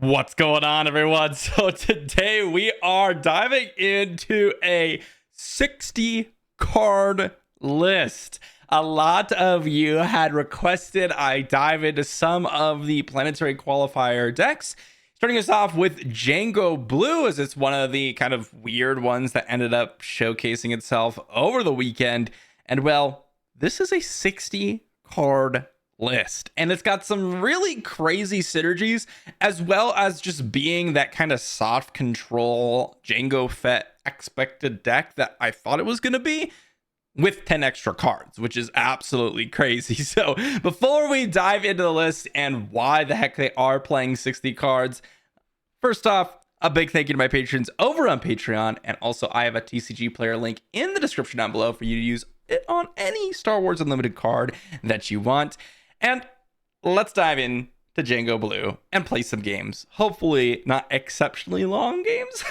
What's going on, everyone? So today we are diving into a 60 card list. A lot of you had requested I dive into some of the planetary qualifier decks. Starting us off with Django Blue, as it's one of the kind of weird ones that ended up showcasing itself over the weekend. And well, this is a 60 card list, and it's got some really crazy synergies, as well as just being that kind of soft control Django Fett expected deck that I thought it was going to be, with 10 extra cards, which is absolutely crazy. So before we dive into the list and why the heck they are playing 60 cards, first off, a big thank you to my patrons over on Patreon, and also I have a TCG player link in the description down below for you to use it on any Star Wars Unlimited card that you want. And let's dive in to Django Blue and play some games. Hopefully not exceptionally long games.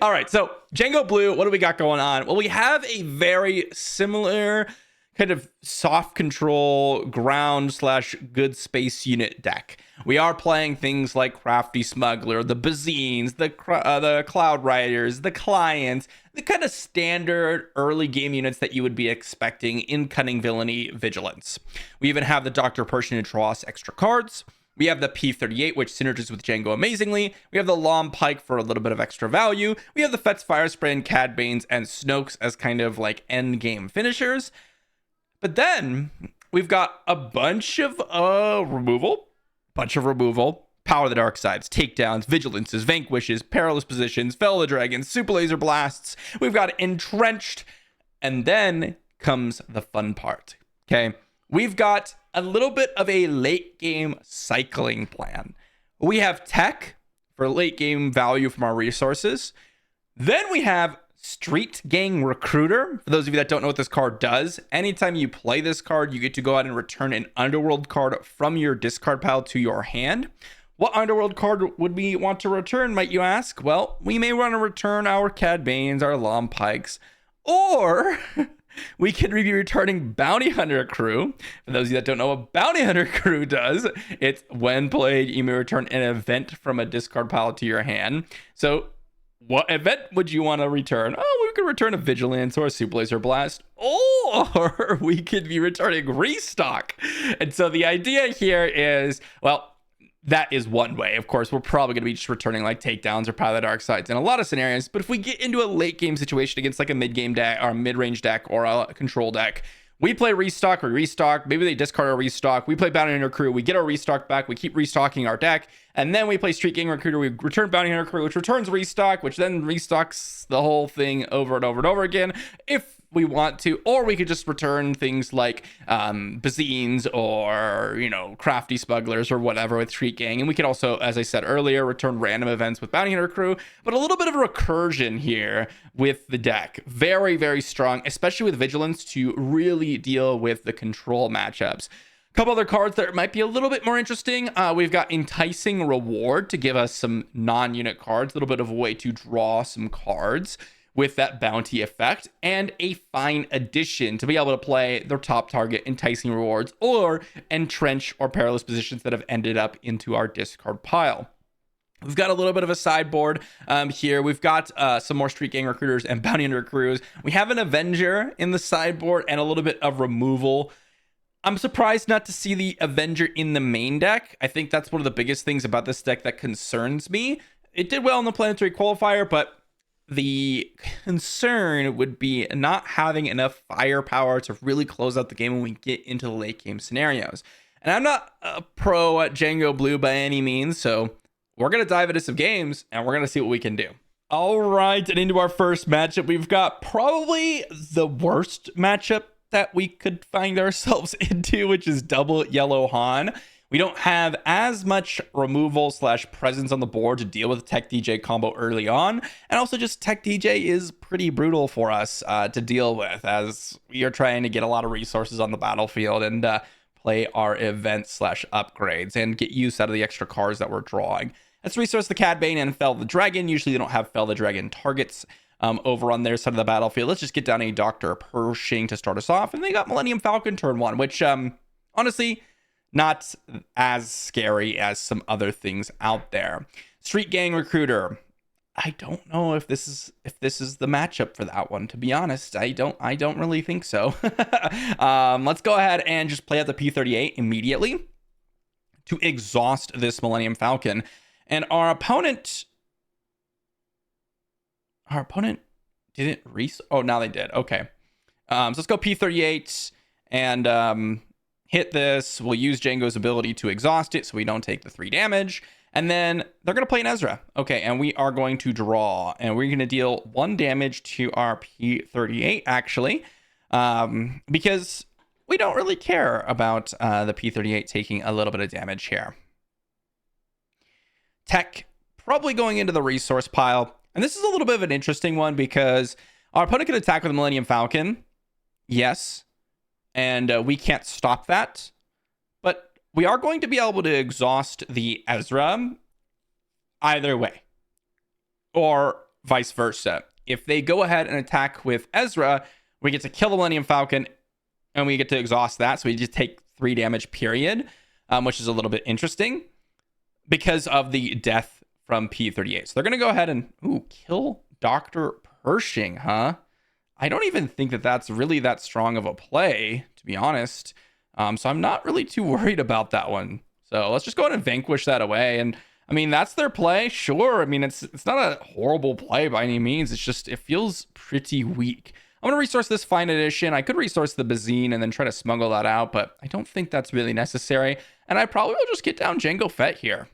All right, so Django Blue, what do we got going on? Well, we have a very similar kind of soft control ground / good space unit deck. We are playing things like Crafty Smuggler, the Bazines, the Cloud Riders, the Clients, the kind of standard early game units that you would be expecting in Cunning Villainy Vigilance. We even have the Dr. Pershing and Tross extra cards. We have the P-38, which synergies with Django amazingly. We have the Lom Pike for a little bit of extra value. We have the Fett's Fire Spray and Cad Banes and Snoke's as kind of like end game finishers. But then we've got a bunch of removal, Power the Dark Sides, Takedowns, Vigilances, Vanquishes, Perilous Positions, Fell the Dragons, Super Laser Blasts. We've got Entrenched, and then comes the fun part, okay? We've got a little bit of a late game cycling plan. We have Tech for late game value from our resources. Then we have Street Gang Recruiter. For those of you that don't know what this card does, anytime you play this card, you get to go out and return an Underworld card from your discard pile to your hand. What Underworld card would we want to return, might you ask? Well, we may want to return our Cad Banes, our Lom Pikes, or we could be returning Bounty Hunter Crew. For those of you that don't know what Bounty Hunter Crew does, it's when played, you may return an event from a discard pile to your hand. So what event would you want to return? Oh, we could return a Vigilance or a Super Laser Blast, or we could be returning Restock. And so the idea here is, well, that is one way. Of course, we're probably going to be just returning like Takedowns or Power the Dark Sides in a lot of scenarios. But if we get into a late game situation against like a mid game deck or a mid range deck or a control deck, we play Restock or Restock. Maybe they discard our Restock. We play Bounty Hunter Crew. We get our Restock back. We keep restocking our deck. And then we play Street Gang Recruiter. We return Bounty Hunter Crew, which returns Restock, which then restocks the whole thing over and over and over again if we want to. Or we could just return things like Bazines or, Crafty Smugglers or whatever with Street Gang. And we could also, as I said earlier, return random events with Bounty Hunter Crew. But a little bit of a recursion here with the deck. Very, very strong, especially with Vigilance to really deal with the control matchups. Couple other cards that might be a little bit more interesting. We've got Enticing Reward to give us some non-unit cards, a little bit of a way to draw some cards with that bounty effect, and a Fine Addition to be able to play their top target Enticing Rewards or Entrench or Perilous Positions that have ended up into our discard pile. We've got a little bit of a sideboard here. We've got some more Street Gang Recruiters and Bounty Hunter Crews. We have an Avenger in the sideboard and a little bit of removal. I'm surprised not to see the Avenger in the main deck. I think that's one of the biggest things about this deck that concerns me. It did well in the Planetary Qualifier, but the concern would be not having enough firepower to really close out the game when we get into the late game scenarios. And I'm not a pro at Django Blue by any means, so we're going to dive into some games and we're going to see what we can do. All right, and into our first matchup, we've got probably the worst matchup that we could find ourselves into, which is double Yellow Han. We don't have as much removal / presence on the board to deal with Tech DJ combo early on. And also just Tech DJ is pretty brutal for us to deal with, as we are trying to get a lot of resources on the battlefield and play our events / upgrades and get use out of the extra cards that we're drawing. Let's resource the Cad Bane and Fell the Dragon. Usually they don't have Fell the Dragon targets over on their side of the battlefield. Let's just get down a Dr. Pershing to start us off. And they got Millennium Falcon turn one, which honestly, not as scary as some other things out there. Street Gang Recruiter. I don't know if this is the matchup for that one, to be honest. I don't really think so. Let's go ahead and just play out the P-38 immediately to exhaust this Millennium Falcon. And our opponent didn't oh, now they did. Okay. So let's go P-38 and hit this. We'll use Django's ability to exhaust it so we don't take the 3 damage. And then they're going to play an Ezra. Okay, and we are going to draw. And we're going to deal 1 damage to our P-38, actually. Because we don't really care about the P-38 taking a little bit of damage here. Tech, probably going into the resource pile. And this is a little bit of an interesting one because our opponent can attack with a Millennium Falcon. Yes. And we can't stop that. But we are going to be able to exhaust the Ezra either way, or vice versa. If they go ahead and attack with Ezra, we get to kill the Millennium Falcon and we get to exhaust that. So we just take 3 damage, period, which is a little bit interesting because of the death from P-38. So they're going to go ahead and kill Dr. Pershing, huh? I don't even think that that's really that strong of a play, to be honest. So I'm not really too worried about that one. So let's just go ahead and vanquish that away. And I mean, that's their play. Sure. I mean, it's not a horrible play by any means. It's just, it feels pretty weak. I'm going to resource this Fine Edition. I could resource the Bazine and then try to smuggle that out, but I don't think that's really necessary. And I probably will just get down Jango Fett here.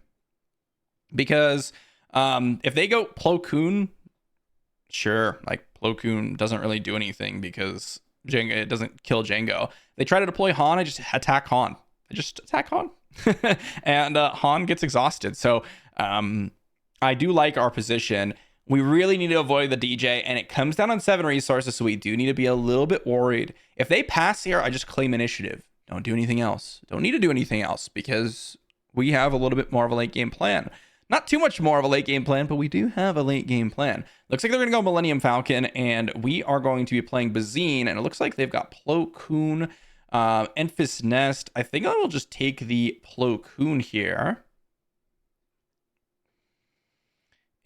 Because if they go Plo Koon, sure, like Plo Koon doesn't really do anything because Jango, it doesn't kill Jango. They try to deploy Han, I just attack Han. And Han gets exhausted. So I do like our position. We really need to avoid the DJ, and it comes down on 7 resources, so we do need to be a little bit worried. If they pass here, I just claim initiative. Don't do anything else. Don't need to do anything else because we have a little bit more of a late game plan. Not too much more of a late game plan, but we do have a late game plan. Looks like they're going to go Millennium Falcon, and we are going to be playing Bazine, and it looks like they've got Plo Koon, Enfys Nest. I think I will just take the Plo Koon here.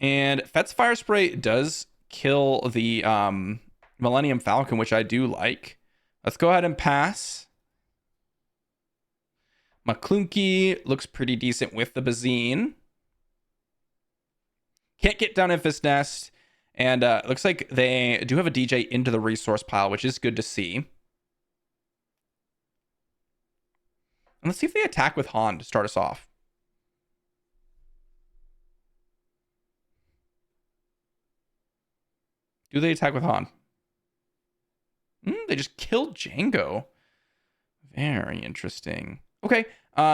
And Fett's Fire Spray does kill the Millennium Falcon, which I do like. Let's go ahead and pass. Maclunkey looks pretty decent with the Bazine. Can't get down Enfys Nest. And it looks like they do have a DJ into the resource pile, which is good to see. And let's see if they attack with Han to start us off. Do they attack with Han? They just killed Jango. Very interesting. Okay,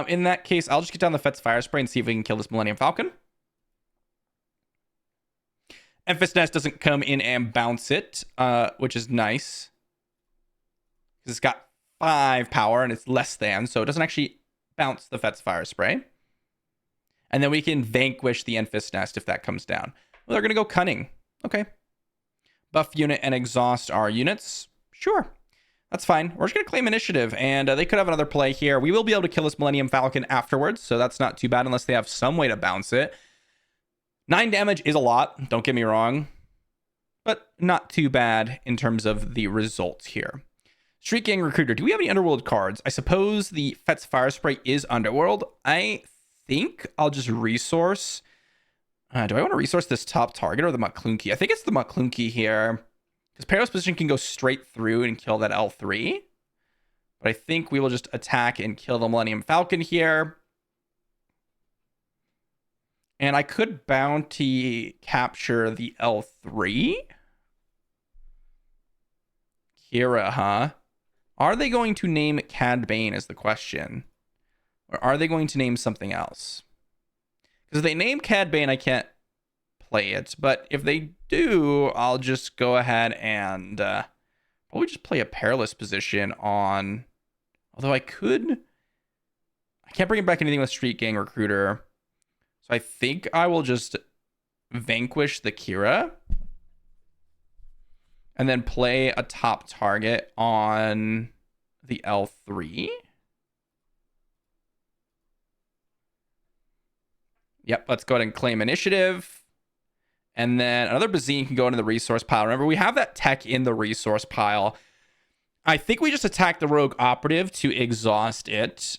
in that case, I'll just get down the Fett's Fire Spray and see if we can kill this Millennium Falcon. Enfys Nest doesn't come in and bounce it, which is nice. Because it's got 5 power and it's less than, so it doesn't actually bounce the Fett's Fire Spray. And then we can vanquish the Enfys Nest if that comes down. Well, they're going to go Cunning. Okay. Buff unit and exhaust our units. Sure. That's fine. We're just going to claim initiative, and they could have another play here. We will be able to kill this Millennium Falcon afterwards, so that's not too bad unless they have some way to bounce it. 9 damage is a lot, don't get me wrong, but not too bad in terms of the results here. Street Gang Recruiter. Do we have any Underworld cards? I suppose the Fett's Fire Spray is Underworld. I think I'll just resource. Do I want to resource this top target or the Maclunkey? I think it's the Maclunkey here. Because Perilous Position can go straight through and kill that L3. But I think we will just attack and kill the Millennium Falcon here. And I could bounty capture the L3. Kira, huh? Are they going to name Cad Bane is the question. Or are they going to name something else? Because if they name Cad Bane, I can't play it. But if they do, I'll just go ahead and probably just play a Perilous Position on... Although I could... I can't bring it back anything with Street Gang Recruiter. So I think I will just vanquish the Kira. And then play a top target on the L3. Yep, let's go ahead and claim initiative. And then another Bazine can go into the resource pile. Remember, we have that tech in the resource pile. I think we just attack the Rogue Operative to exhaust it.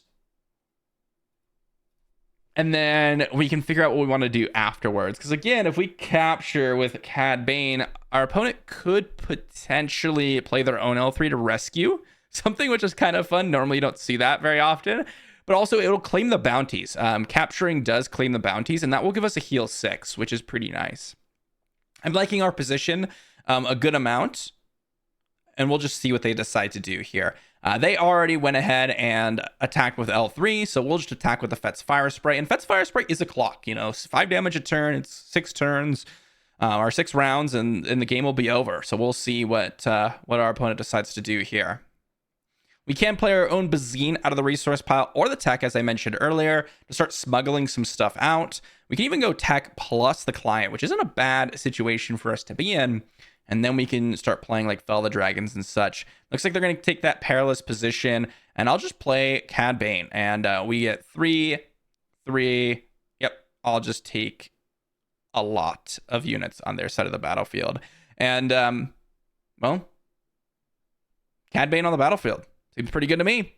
And then we can figure out what we want to do afterwards. Because again, if we capture with Cad Bane, our opponent could potentially play their own L3 to rescue. Something which is kind of fun. Normally you don't see that very often. But also it'll claim the bounties. Capturing does claim the bounties. And that will give us a heal 6, which is pretty nice. I'm liking our position a good amount. And we'll just see what they decide to do here. They already went ahead and attacked with L3, so we'll just attack with the Fett's Fire Spray. And Fett's Fire Spray is a clock, 5 damage a turn, it's 6 turns, or 6 rounds, and the game will be over. So we'll see what our opponent decides to do here. We can play our own Bazine out of the resource pile or the tech, as I mentioned earlier, to start smuggling some stuff out. We can even go tech plus the client, which isn't a bad situation for us to be in. And then we can start playing like Fell the Dragons and such. Looks like they're going to take that perilous position. And I'll just play Cad Bane. And we get 3. Yep, I'll just take a lot of units on their side of the battlefield. And, well, Cad Bane on the battlefield. Seems pretty good to me.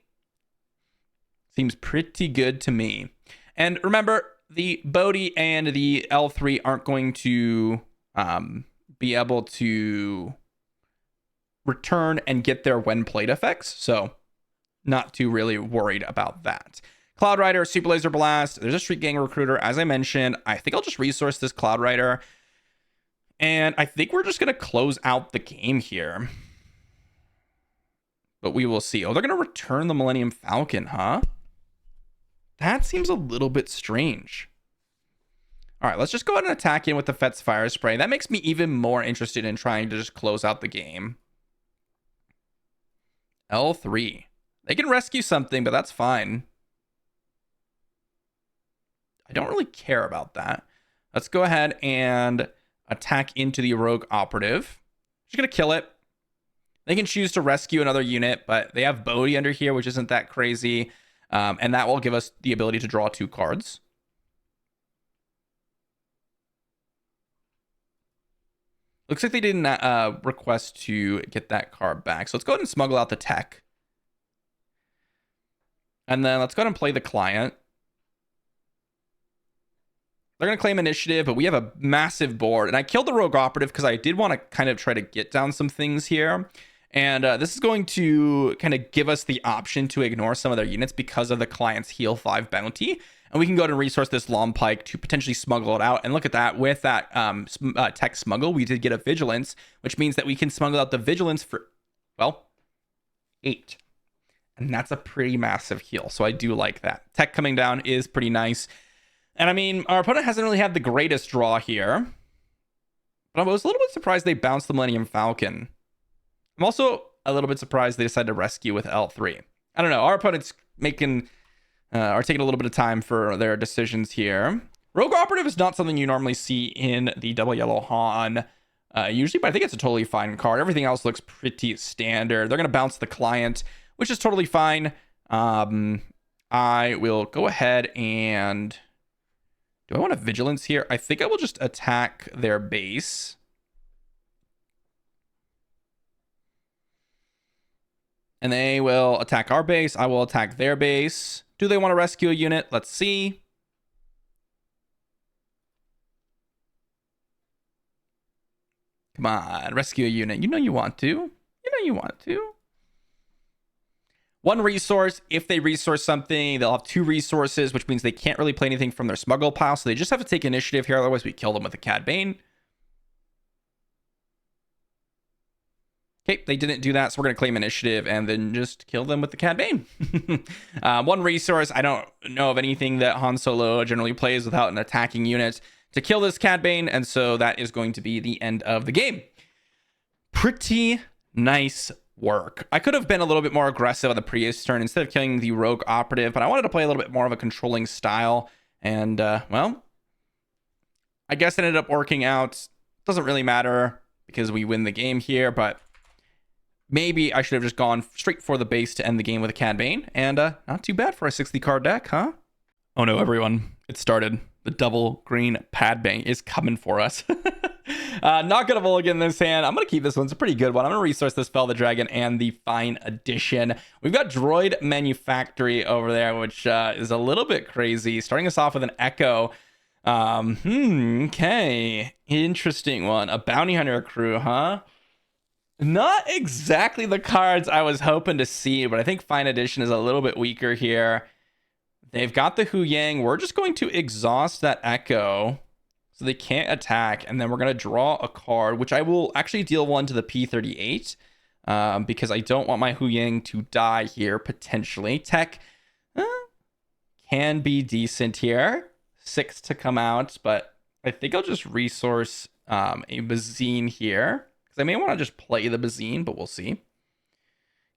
Seems pretty good to me. And remember, the Bodhi and the L3 aren't going to... be able to return and get their when played effects, so not too really worried about that. Cloud Rider, Super Laser Blast, there's a Street Gang Recruiter, as I mentioned. I think I'll just resource this Cloud Rider, and I think we're just going to close out the game here, but we will see. Oh, they're going to return the Millennium Falcon, huh? That seems a little bit strange. All right, let's just go ahead and attack in with the Fett's Fire Spray. That makes me even more interested in trying to just close out the game. L3. They can rescue something, but that's fine. I don't really care about that. Let's go ahead and attack into the Rogue Operative. Just going to kill it. They can choose to rescue another unit, but they have Bodhi under here, which isn't that crazy. And that will give us the ability to draw 2 cards. Looks like they didn't request to get that card back. So let's go ahead and smuggle out the tech. And then let's go ahead and play the client. They're going to claim initiative, but we have a massive board. And I killed the Rogue Operative because I did want to kind of try to get down some things here. And this is going to kind of give us the option to ignore some of their units because of the client's heal 5 bounty. And we can go ahead and resource this Long Pike to potentially smuggle it out. And look at that. With that tech smuggle, we did get a Vigilance, which means that we can smuggle out the Vigilance for, well, 8. And that's a pretty massive heal. So I do like that. Tech coming down is pretty nice. And I mean, our opponent hasn't really had the greatest draw here. But I was a little bit surprised they bounced the Millennium Falcon. I'm also a little bit surprised they decided to rescue with L3. I don't know. Our opponent's making... are taking a little bit of time for their decisions here. Rogue Operative is not something you normally see in the Double Yellow Han usually, but I think it's a totally fine card. Everything else looks pretty standard. They're going to bounce the client, which is totally fine. I will go ahead and... Do I want a Vigilance here? I think I will just attack their base. And they will attack our base. I will attack their base. Do they want to rescue a unit? Let's see. Come on, rescue a unit. You know you want to. You know you want to. 1 resource. If they resource something, they'll have 2 resources, which means they can't really play anything from their smuggle pile. So they just have to take initiative here. Otherwise, we kill them with a Cad Bane. Okay, they didn't do that, so we're going to claim initiative and then just kill them with the Cad Bane. 1 resource. I don't know of anything that Han Solo generally plays without an attacking unit to kill this Cad Bane, and so that is going to be the end of the game. Pretty nice work. I could have been a little bit more aggressive on the previous turn instead of killing the Rogue Operative, but I wanted to play a little bit more of a controlling style, and, well, I guess it ended up working out. Doesn't really matter because we win the game here, but... maybe I should have just gone straight for the base to end the game with a Cad Bane. And not too bad for a 60 card deck, huh? Oh no, everyone. It started. The double green Padme is coming for us. Not gonna mulligan this hand. I'm gonna keep this one. It's a pretty good one. I'm gonna resource this Fell the Dragon and the Fine Edition. We've got Droid Manufactory over there, which is a little bit crazy. Starting us off with an Echo. Okay. Interesting one. A Bounty Hunter crew, huh? Not exactly the cards I was hoping to see, but I think Fine Edition is a little bit weaker here. They've got the Huyang. We're just going to exhaust that Echo so they can't attack. And then we're going to draw a card, which I will actually deal one to the P38 because I don't want my Huyang to die here, potentially. Tech can be decent here. 6 to come out, but I think I'll just resource a Bazine here because I may want to just play the Bazine, but we'll see.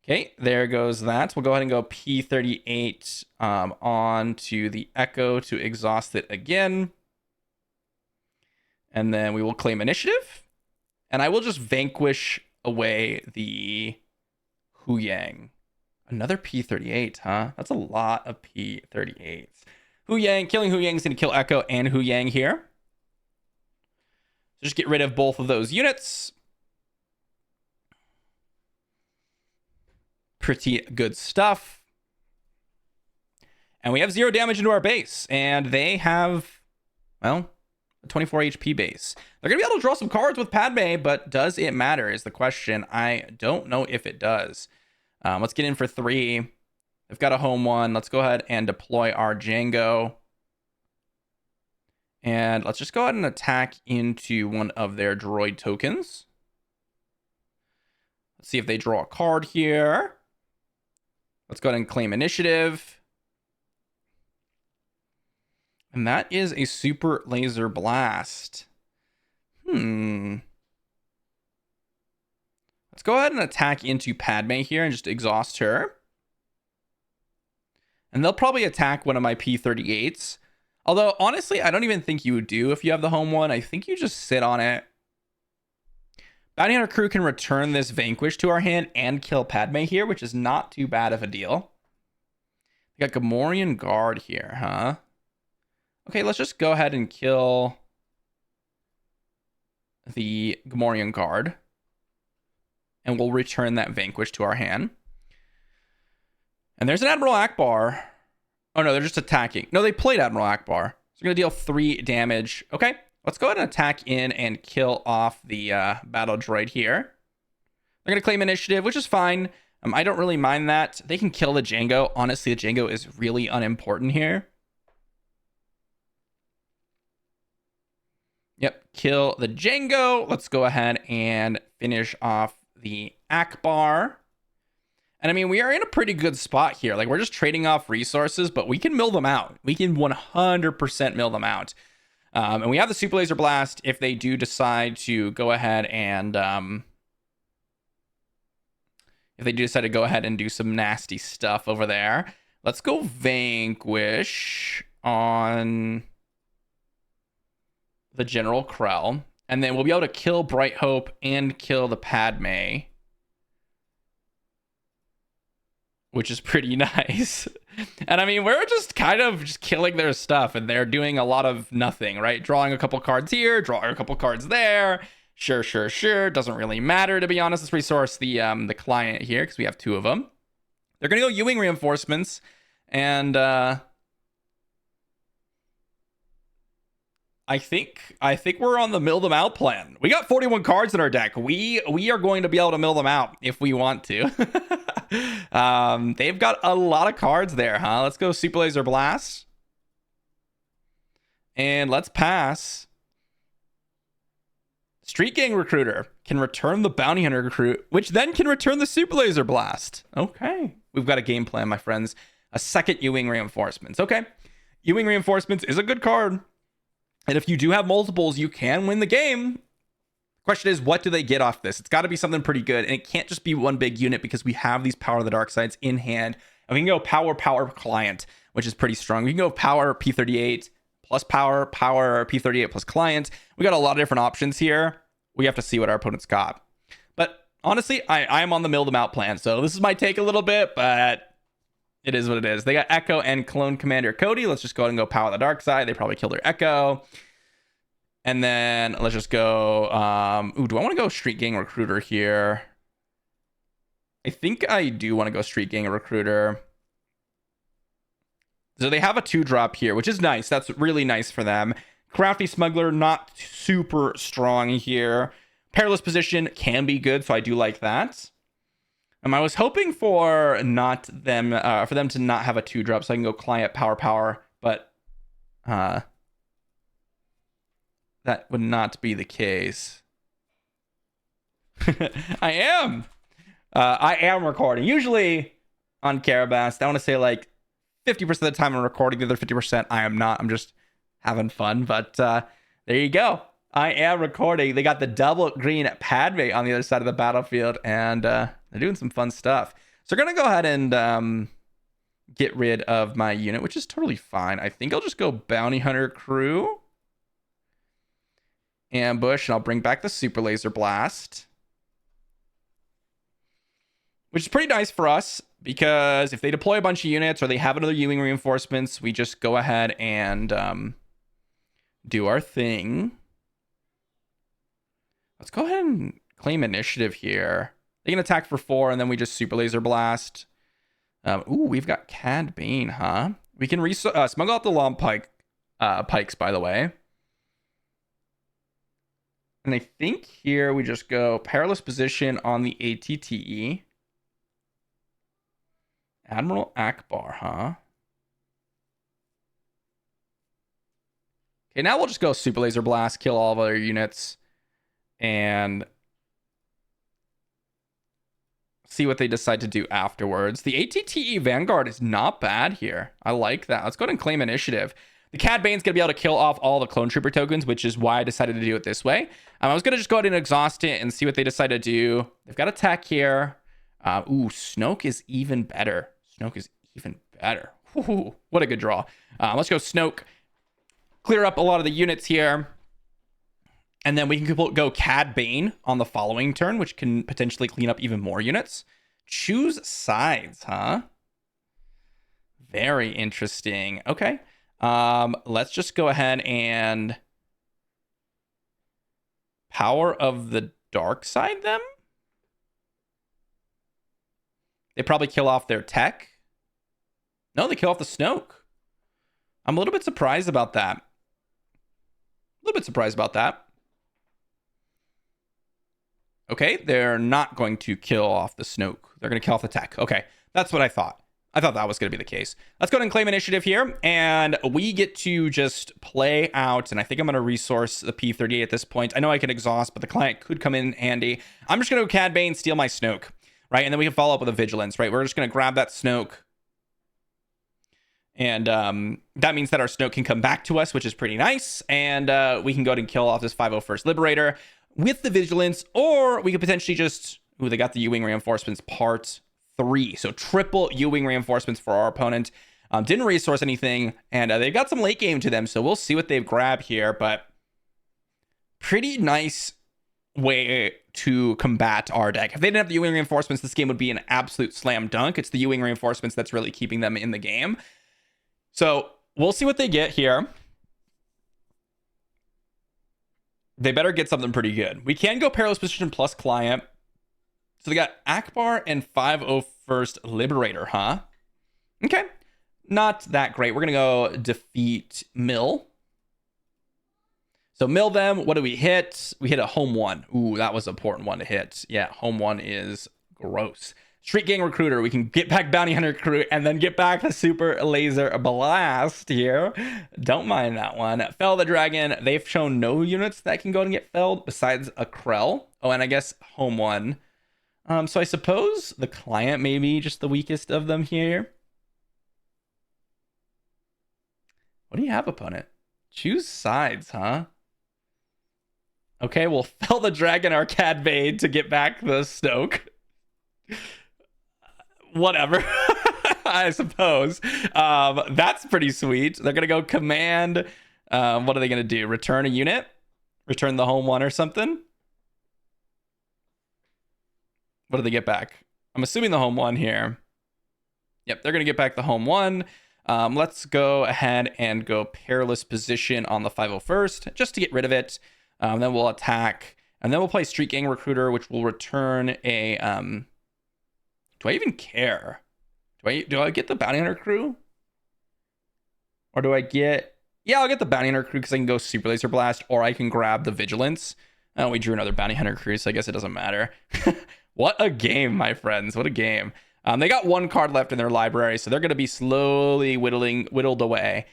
Okay, there goes that. We'll go ahead and go P38 on to the Echo to exhaust it again. And then we will claim initiative. And I will just vanquish away the Huyang. Another P38, huh? That's a lot of P38s. Huyang, killing Huyang is going to kill Echo and Huyang here. So just get rid of both of those units. Pretty good stuff. And we have 0 damage into our base. And they have, well, a 24 HP base. They're going to be able to draw some cards with Padme, but does it matter is the question. I don't know if it does. Let's get in for 3. They've got a home one. Let's go ahead and deploy our Django. And let's just go ahead and attack into one of their droid tokens. Let's see if they draw a card here. Let's go ahead and claim initiative. And that is a Super Laser Blast. Let's go ahead and attack into Padme here and just exhaust her. And they'll probably attack one of my P38s. Although, honestly, I don't even think you would do if you have the home one. I think you just sit on it. Bounty Hunter crew can return this Vanquish to our hand and kill Padme here, which is not too bad of a deal. We got Gamorrean Guard here, huh? Okay, let's just go ahead and kill the Gamorrean Guard. And we'll return that Vanquish to our hand. And there's an Admiral Akbar. Oh, no, they're just attacking. No, they played Admiral Akbar. So we're going to deal 3 damage. Okay, let's go ahead and attack in and kill off the battle droid here. They're going to claim initiative, which is fine. I don't really mind that. They can kill the Django. Honestly, the Django is really unimportant here. Yep, kill the Django. Let's go ahead and finish off the Akbar. And I mean, we are in a pretty good spot here. Like, we're just trading off resources, but we can mill them out. We can 100% mill them out. And we have the Super Laser Blast if they do decide to go ahead and... if they do decide to go ahead and do some nasty stuff over there. Let's go Vanquish on the General Krell. And then we'll be able to kill Bright Hope and kill the Padme, which is pretty nice. And I mean, we're just kind of just killing their stuff, and they're doing a lot of nothing, right? Drawing a couple cards here, drawing a couple cards there. Sure. Doesn't really matter, to be honest. Let's resource the client here because we have 2 of them. They're going to go U-Wing reinforcements, and I think we're on the mill them out plan. We got 41 cards in our deck. We are going to be able to mill them out if we want to. They've got a lot of cards there, huh? Let's go Super Laser Blast. And let's pass. Street Gang Recruiter can return the Bounty Hunter Recruit, which then can return the Super Laser Blast. Okay. We've got a game plan, my friends. A second U-Wing Reinforcements. Okay. U-Wing Reinforcements is a good card. And if you do have multiples, you can win the game. The question is, what do they get off this? It's got to be something pretty good. And it can't just be one big unit because we have these Power of the Dark Sides in hand. And we can go Power Client, which is pretty strong. We can go Power P38 plus Power P38 plus Client. We got a lot of different options here. We have to see what our opponent's got. But honestly, I am on the mill them out plan. So this is my take a little bit, but It is what it is. They got Echo and Clone Commander Cody. Let's just go ahead and go power the dark side. They probably killed their Echo. And then let's just go. Do I want to go Street Gang Recruiter here? I think I do want to go Street Gang Recruiter. So they have a 2-drop here, which is nice. That's really nice for them. Crafty Smuggler, not super strong here. Perilous Position can be good, so I do like that. I was hoping for them to not have a 2-drop, so I can go Client Power, but that would not be the case. I am recording. Usually on Carabast, I want to say like 50% of the time I'm recording, the other 50% I am not. I'm just having fun, but there you go. I am recording. They got the double green Padme on the other side of the battlefield, and they're doing some fun stuff. So we're going to go ahead and get rid of my unit, which is totally fine. I think I'll just go Bounty Hunter Crew. Ambush, and I'll bring back the Super Laser Blast. Which is pretty nice for us, because if they deploy a bunch of units or they have another Ewing reinforcements, we just go ahead and do our thing. Let's go ahead and claim initiative here. They can attack for 4, and then we just Super Laser Blast. We've got Cad Bane, huh? We can smuggle out the Long Pikes, by the way. And I think here we just go Perilous Position on the ATTE. Admiral Akbar, huh? Okay, now we'll just go Super Laser Blast, kill all of our units, and see what they decide to do afterwards. The ATTE Vanguard is not bad here. I like that. Let's go ahead and claim initiative. The Cad Bane's going to be able to kill off all the Clone Trooper tokens, which is why I decided to do it this way. I was going to just go ahead and exhaust it and see what they decide to do. They've got attack here. Snoke is even better. Ooh, what a good draw. Let's go Snoke. Clear up a lot of the units here. And then we can go Cad Bane on the following turn, which can potentially clean up even more units. Choose sides, huh? Very interesting. Okay. Let's just go ahead and Power of the Dark Side them. They probably kill off their tech. No, they kill off the Snoke. I'm a little bit surprised about that. Okay, they're not going to kill off the Snoke. They're going to kill off the tech. Okay, that's what I thought. I thought that was going to be the case. Let's go ahead and claim initiative here, and we get to just play out, and I think I'm going to resource the P-38 at this point. I know I can exhaust, but the client could come in handy. I'm just going to go Cad Bane, steal my Snoke, right? And then we can follow up with a Vigilance, right? We're just going to grab that Snoke, and that means that our Snoke can come back to us, which is pretty nice, and we can go ahead and kill off this 501st Liberator with the Vigilance, or we could potentially just... Ooh, they got the U-Wing Reinforcements Part 3. So triple U-Wing Reinforcements for our opponent. Didn't resource anything, and they've got some late game to them, so we'll see what they've grabbed here, but pretty nice way to combat our deck. If they didn't have the U-Wing Reinforcements, this game would be an absolute slam dunk. It's the U-Wing Reinforcements that's really keeping them in the game. So we'll see what they get here. They better get something pretty good. We can go Perilous Position plus Client. So they got Akbar and 501st Liberator, huh? Okay. Not that great. We're going to go defeat Mill. So Mill them. What do we hit? We hit a home one. Ooh, that was an important one to hit. Yeah, home one is gross. Street Gang Recruiter. We can get back Bounty Hunter Crew and then get back the Super Laser Blast here. Don't mind that one. Fell the Dragon. They've shown no units that can go and get felled besides a Krell. Oh, and I guess home one. So I suppose the client may be just the weakest of them here. What do you have, opponent? Choose sides, huh? Okay, we'll fell the Dragon or Cad Bane to get back the Snoke. Whatever. I suppose. That's pretty sweet. They're going to go command. What are they going to do? Return a unit? Return the home one or something? What do they get back? I'm assuming the home one here. Yep, they're going to get back the home one. Let's go ahead and go Perilous Position on the 501st just to get rid of it. Then we'll attack. And then we'll play Street Gang Recruiter, which will return a... do I even care? Do I get the Bounty Hunter crew? Or do I get... Yeah, I'll get the Bounty Hunter crew because I can go Super Laser Blast, or I can grab the Vigilance. Oh, we drew another Bounty Hunter crew, so I guess it doesn't matter. What a game, my friends. What a game. They got one card left in their library, so they're going to be slowly whittled away.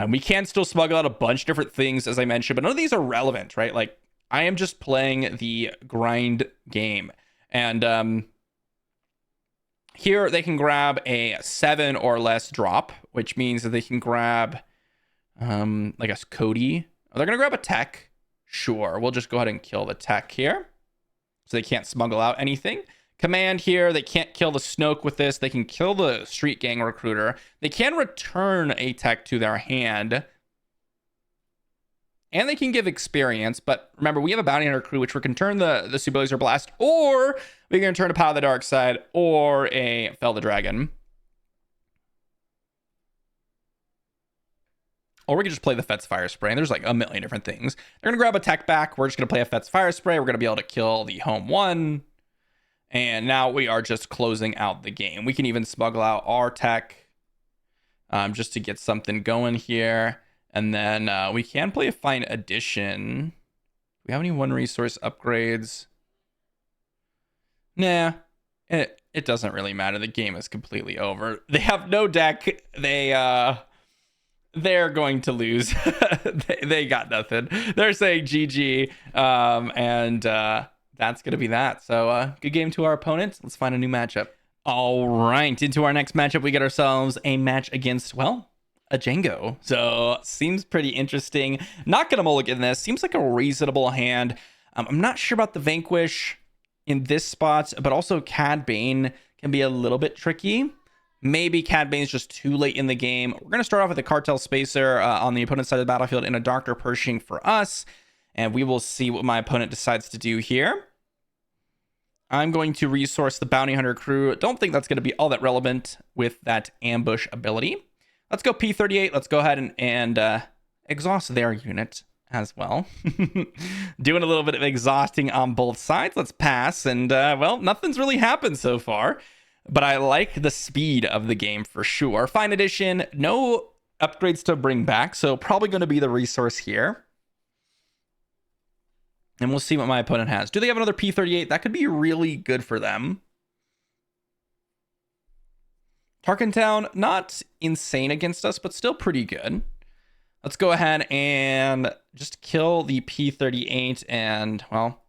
We can still smuggle out a bunch of different things, as I mentioned, but none of these are relevant, right? Like, I am just playing the grind game. And here they can grab a 7 or less drop, which means that they can grab, I guess, Cody. Oh, they're going to grab a tech. Sure, we'll just go ahead and kill the tech here. So they can't smuggle out anything. Command here, they can't kill the Snoke with this. They can kill the Street Gang Recruiter. They can return a tech to their hand. And they can give experience. But remember, we have a Bounty Hunter crew, which we can turn the Super Laser Blast, or we can turn a Power of the Dark Side, or a Fell the Dragon. Or we can just play the Fet's Fire Spray. And there's like a million different things. They're going to grab a tech back. We're just going to play a Fet's Fire Spray. We're going to be able to kill the home one. And now we are just closing out the game. We can even smuggle out our tech just to get something going here. And then we can play a Fine Addition. Do we have any one resource upgrades? Nah, it doesn't really matter. The game is completely over. They have no deck. They're going to lose. they got nothing. They're saying GG. That's going to be that. So good game to our opponents. Let's find a new matchup. All right. Into our next matchup, we get ourselves a match against, well, a Django. So seems pretty interesting. Not going to mulligan this. Seems like a reasonable hand. I'm not sure about the Vanquish in this spot, but also Cad Bane can be a little bit tricky. Maybe Cad Bane's just too late in the game. We're going to start off with a Cartel Spacer on the opponent's side of the battlefield and a Dr. Pershing for us. And we will see what my opponent decides to do here. I'm going to resource the Bounty Hunter crew. Don't think that's going to be all that relevant with that ambush ability. Let's go P38. Let's go ahead and exhaust their unit as well. Doing a little bit of exhausting on both sides. Let's pass. And, well, nothing's really happened so far. But I like the speed of the game for sure. Fine Edition, no upgrades to bring back. So probably going to be the resource here. And we'll see what my opponent has. Do they have another P38? That could be really good for them. Tarkin Town, not insane against us, but still pretty good. Let's go ahead and just kill the P38. And, well,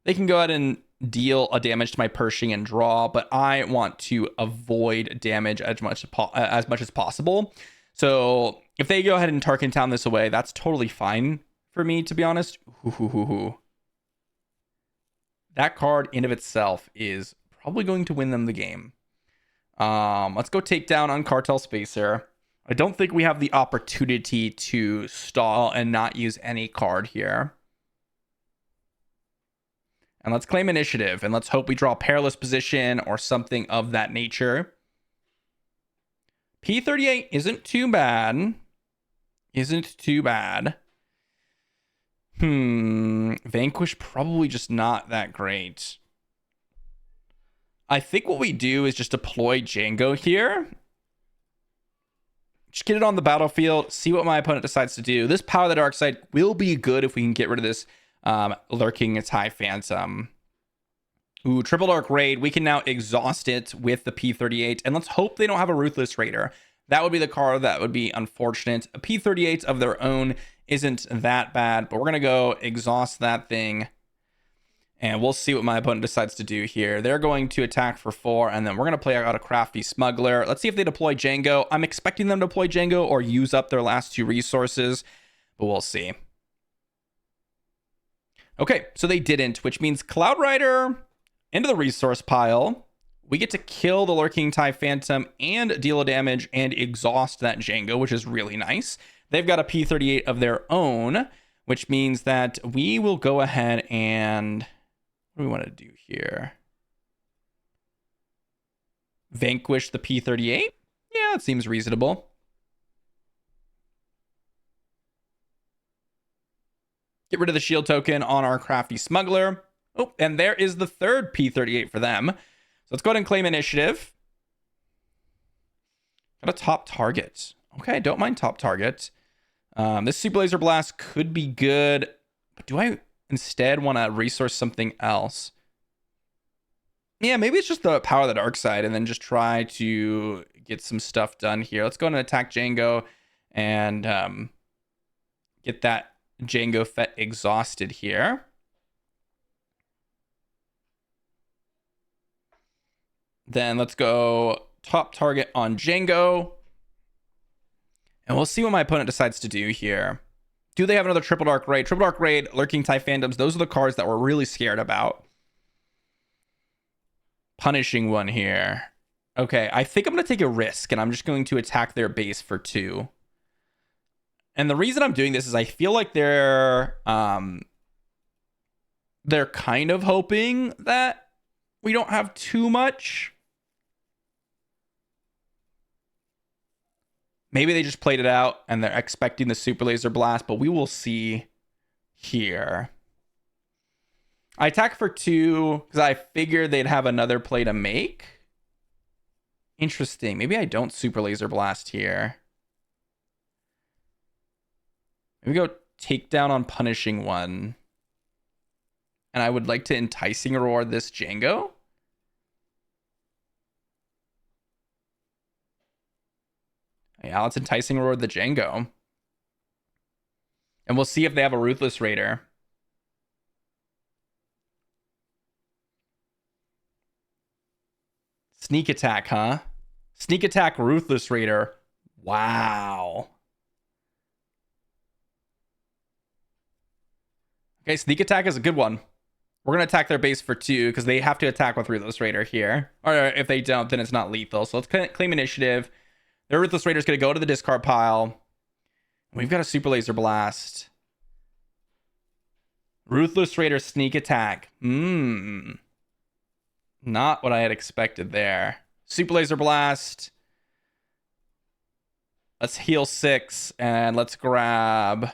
they can go ahead and deal a damage to my Pershing and draw. But I want to avoid damage as much as possible. So if they go ahead and Tarkin Town this away, that's totally fine. For me, to be honest. That card in of itself is probably going to win them the game. Let's go take down on Cartel Spacer. I don't think we have the opportunity to stall and not use any card here. And let's claim initiative. And let's hope we draw Perilous Position or something of that nature. P38 isn't too bad. Vanquish probably just not that great. I think what we do is just deploy Django here. Just get it on the battlefield. See what my opponent decides to do. This Power of the Dark Side will be good if we can get rid of this Lurking TIE Phantom. Ooh, Triple Dark Raid. We can now exhaust it with the P38. And let's hope they don't have a Ruthless Raider. That would be the card that would be unfortunate. A P38 of their own isn't that bad, but we're going to go exhaust that thing. And we'll see what my opponent decides to do here. They're going to attack for 4, and then we're going to play out a Crafty Smuggler. Let's see if they deploy Django. I'm expecting them to deploy Django or use up their last 2 resources, but we'll see. Okay, so they didn't, which means Cloud Rider into the resource pile. We get to kill the Lurking TIE Phantom and deal damage and exhaust that Django, which is really nice. They've got a P38 of their own, which means that we will go ahead and... What do we want to do here? vanquish the P38. Yeah, it seems reasonable. Get rid of the shield token on our Crafty Smuggler. Oh, and there is the third P38 for them. So let's go ahead and claim initiative. Got a top target. Okay, don't mind top target. This Super Laser Blast could be good, but do I instead want to resource something else? Yeah, maybe it's just the power of the dark side and then just try to get some stuff done here. Let's go and attack Django and get that Django Fett exhausted here. Then let's go top target on Django. And we'll see what my opponent decides to do here. Do they have another Triple Dark Raid? Triple Dark Raid, Lurking TIE Phantoms, those are the cards that we're really scared about. Punishing one here. Okay, I think I'm going to take a risk, and I'm just going to attack their base for 2. And the reason I'm doing this is I feel like they're kind of hoping that we don't have too much. Maybe they just played it out and they're expecting the Super Laser Blast, but we will see here. I attack for 2 because I figured they'd have another play to make. Interesting. Maybe I don't Super Laser Blast here. Maybe go takedown on punishing one. And I would like to enticing reward this Django. Yeah, let's enticing reward the Django. And we'll see if they have a Ruthless Raider. Sneak attack, huh? Sneak attack Ruthless Raider. Wow. Okay, sneak attack is a good one. We're going to attack their base for 2 because they have to attack with Ruthless Raider here. Or if they don't, then it's not lethal. So let's claim initiative. Their Ruthless Raider is going to go to the discard pile. We've got a Super Laser Blast. Ruthless Raider sneak attack. Not what I had expected there. Super Laser Blast. Let's heal 6 and let's grab...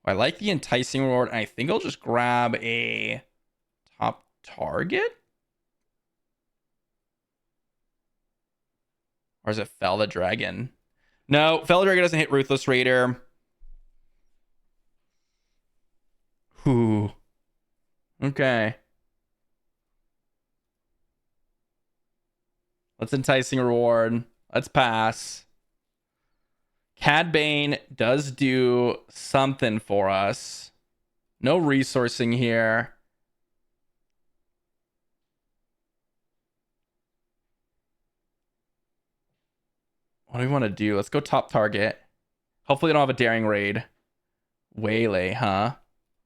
I like the enticing reward. I think I'll just grab a top target. Or is it Fell the Dragon? No, Fell the Dragon doesn't hit Ruthless Raider. Whew. Okay. Let's enticing reward. Let's pass. Cad Bane does do something for us. No resourcing here. What do we want to do? Let's go top target. Hopefully they don't have a daring raid. Waylay, huh?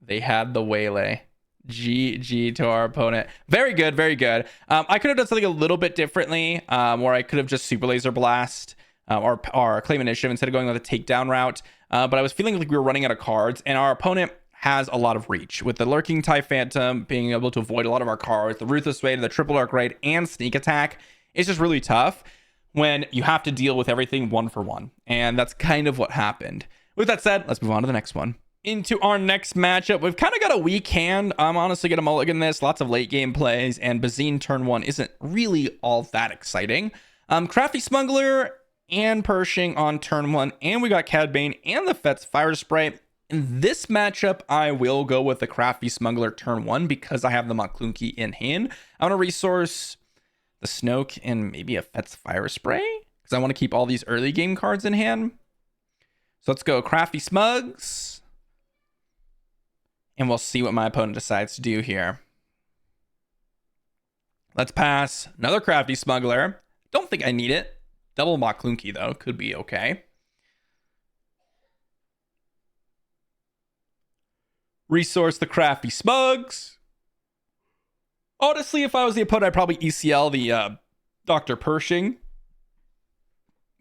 They had the Waylay. GG to our opponent. Very good, very good. I could have done something a little bit differently, where I could have just Super Laser Blast or claim initiative instead of going with a takedown route. But I was feeling like we were running out of cards, and our opponent has a lot of reach. With the Lurking TIE Phantom being able to avoid a lot of our cards, the Ruthless Raid, the Triple Dark Raid, and Sneak Attack, it's just really tough when you have to deal with everything 1 for 1. And that's kind of what happened. With that said, let's move on to the next one. Into our next matchup, we've kind of got a weak hand. I'm honestly going to mulligan this. Lots of late game plays, and Bazine turn 1 isn't really all that exciting. Crafty Smuggler and Pershing on turn 1, and we got Cad Bane and the Fett's Fire Spray. In this matchup, I will go with the Crafty Smuggler turn 1 because I have the Maclunky in hand. I want to resource the Snoke and maybe a Fett's Fire Spray because I want to keep all these early game cards in hand. So let's go Crafty Smugs. And we'll see what my opponent decides to do here. Let's pass. Another Crafty Smuggler. Don't think I need it. Double Maclunky, though. Could be okay. Resource the Crafty Smugs. Honestly, if I was the opponent, I'd probably ECL the Dr. Pershing.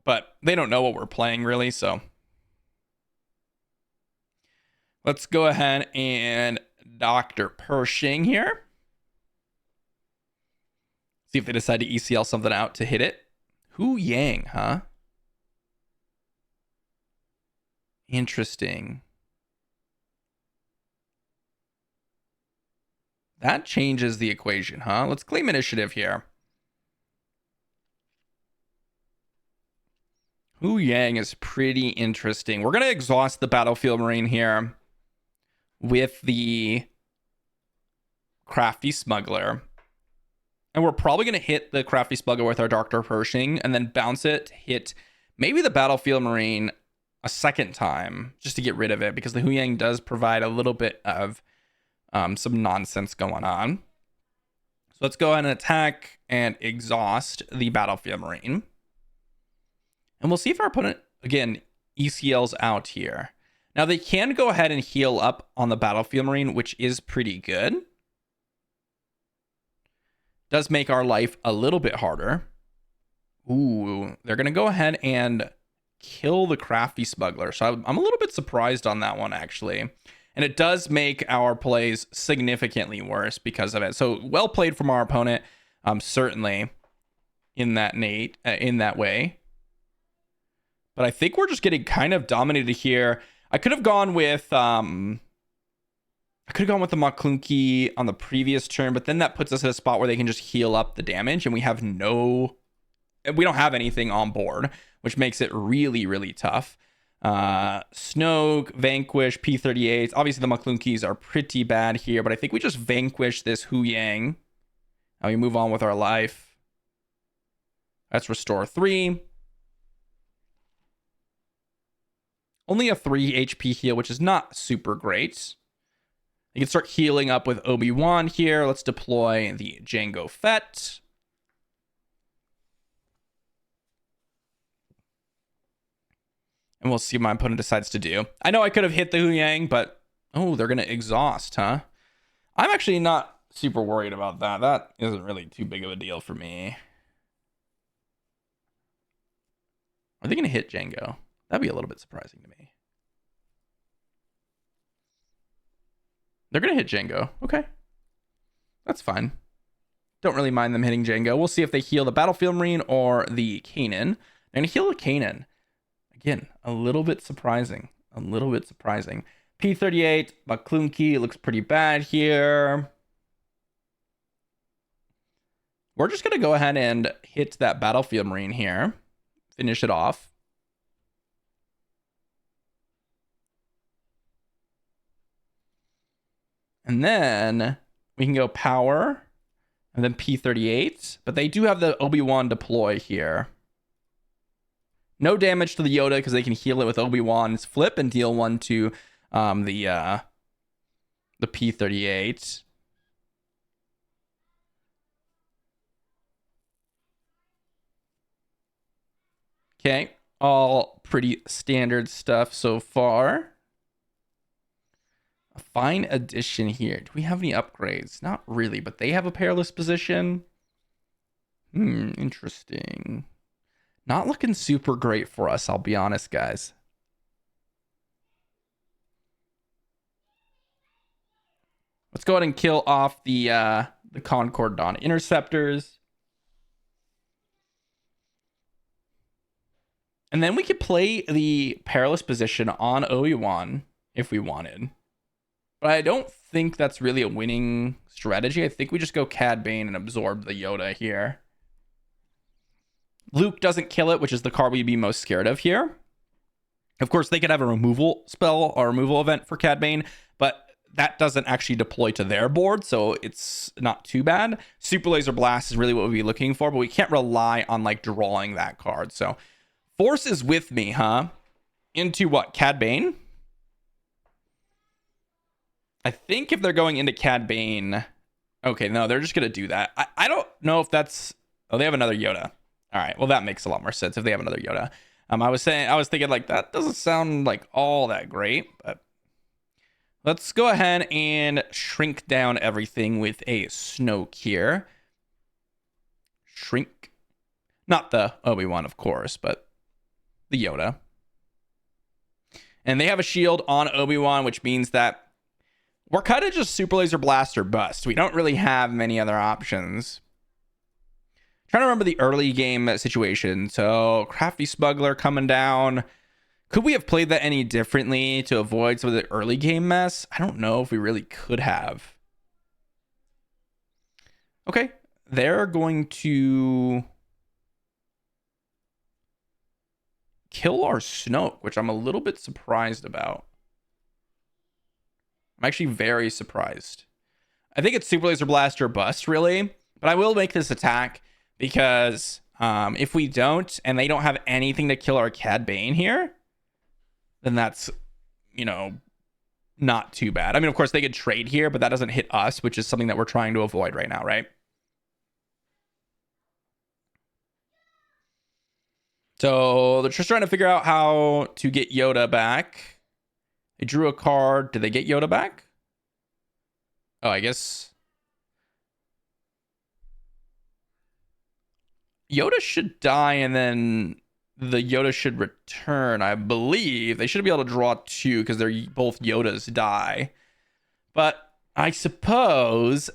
But they don't know what we're playing, really, so... Let's go ahead and Dr. Pershing here. See if they decide to ECL something out to hit it. Hu Yang, huh? Interesting. That changes the equation, huh? Let's claim initiative here. Hu Yang is pretty interesting. We're going to exhaust the Battlefield Marine here with the Crafty Smuggler. And we're probably going to hit the Crafty Smuggler with our Dr. Pershing and then bounce it, hit maybe the Battlefield Marine a second time just to get rid of it, because the Hu Yang does provide a little bit of some nonsense going on. So let's go ahead and attack and exhaust the Battlefield Marine. And we'll see if our opponent, again, ECLs out here. Now, they can go ahead and heal up on the Battlefield Marine, which is pretty good. Does make our life a little bit harder. Ooh, they're going to go ahead and kill the Crafty Smuggler. So I'm a little bit surprised on that one, actually. And it does make our plays significantly worse because of it. So well played from our opponent, certainly in that way. But I think we're just getting kind of dominated here. I could have gone with the Maclunky on the previous turn, but then that puts us at a spot where they can just heal up the damage, and we don't have anything on board, which makes it really, really tough. Snoke, Vanquish, P38. Obviously, the Maclunkys are pretty bad here, but I think we just vanquish this Hu Yang. Now we move on with our life. Let's restore 3. Only a 3 HP heal, which is not super great. You can start healing up with Obi-Wan here. Let's deploy the Jango Fett. And we'll see what my opponent decides to do. I know I could have hit the Hu Yang, but... Oh, they're going to exhaust, huh? I'm actually not super worried about that. That isn't really too big of a deal for me. Are they going to hit Jango? That'd be a little bit surprising to me. They're going to hit Jango. Okay. That's fine. Don't really mind them hitting Jango. We'll see if they heal the Battlefield Marine or the Kanan. They're going to heal the Kanan. Again, a little bit surprising. A little bit surprising. P38, Maclunky looks pretty bad here. We're just going to go ahead and hit that Battlefield Marine here. Finish it off. And then we can go power and then P38. But they do have the Obi-Wan deploy here. No damage to the Yoda because they can heal it with Obi-Wan's flip and deal 1 to the P38. Okay, all pretty standard stuff so far. A fine addition here. Do we have any upgrades? Not really, but they have a perilous position. Interesting. Not looking super great for us, I'll be honest, guys. Let's go ahead and kill off the Concord Dawn Interceptors. And then we could play the perilous position on Obi-Wan if we wanted. But I don't think that's really a winning strategy. I think we just go Cad Bane and absorb the Yoda here. Luke doesn't kill it, which is the card we'd be most scared of here. Of course, they could have a removal spell or removal event for Cad Bane, but that doesn't actually deploy to their board, so it's not too bad. Super Laser Blast is really what we'd be looking for, but we can't rely on like drawing that card. So Force is with me, huh? Into what? Cad Bane? I think if they're going into Cad Bane... Okay, no, they're just going to do that. I don't know if that's... Oh, they have another Yoda. All right, well, that makes a lot more sense if they have another Yoda. I was thinking, like, that doesn't sound like all that great, but... Let's go ahead and shrink down everything with a Snoke here. Shrink. Not the Obi-Wan, of course, but the Yoda. And they have a shield on Obi-Wan, which means that we're kind of just Super Laser Blast or bust. We don't really have many other options. Trying to remember the early game situation. So Crafty Smuggler coming down. Could we have played that any differently to avoid some of the early game mess? I don't know if we really could have. Okay, they're going to kill our Snoke, which I'm a little bit surprised about. I'm actually very surprised. I think it's Super Laser Blast or bust, really. But I will make this attack because if we don't, and they don't have anything to kill our Cad Bane here, then that's, you know, not too bad. I mean, of course, they could trade here, but that doesn't hit us, which is something that we're trying to avoid right now, right? So they're just trying to figure out how to get Yoda back. They drew a card. Did they get Yoda back? Oh, I guess Yoda should die and then the Yoda should return, I believe. They should be able to draw two because they're both Yodas die. But I suppose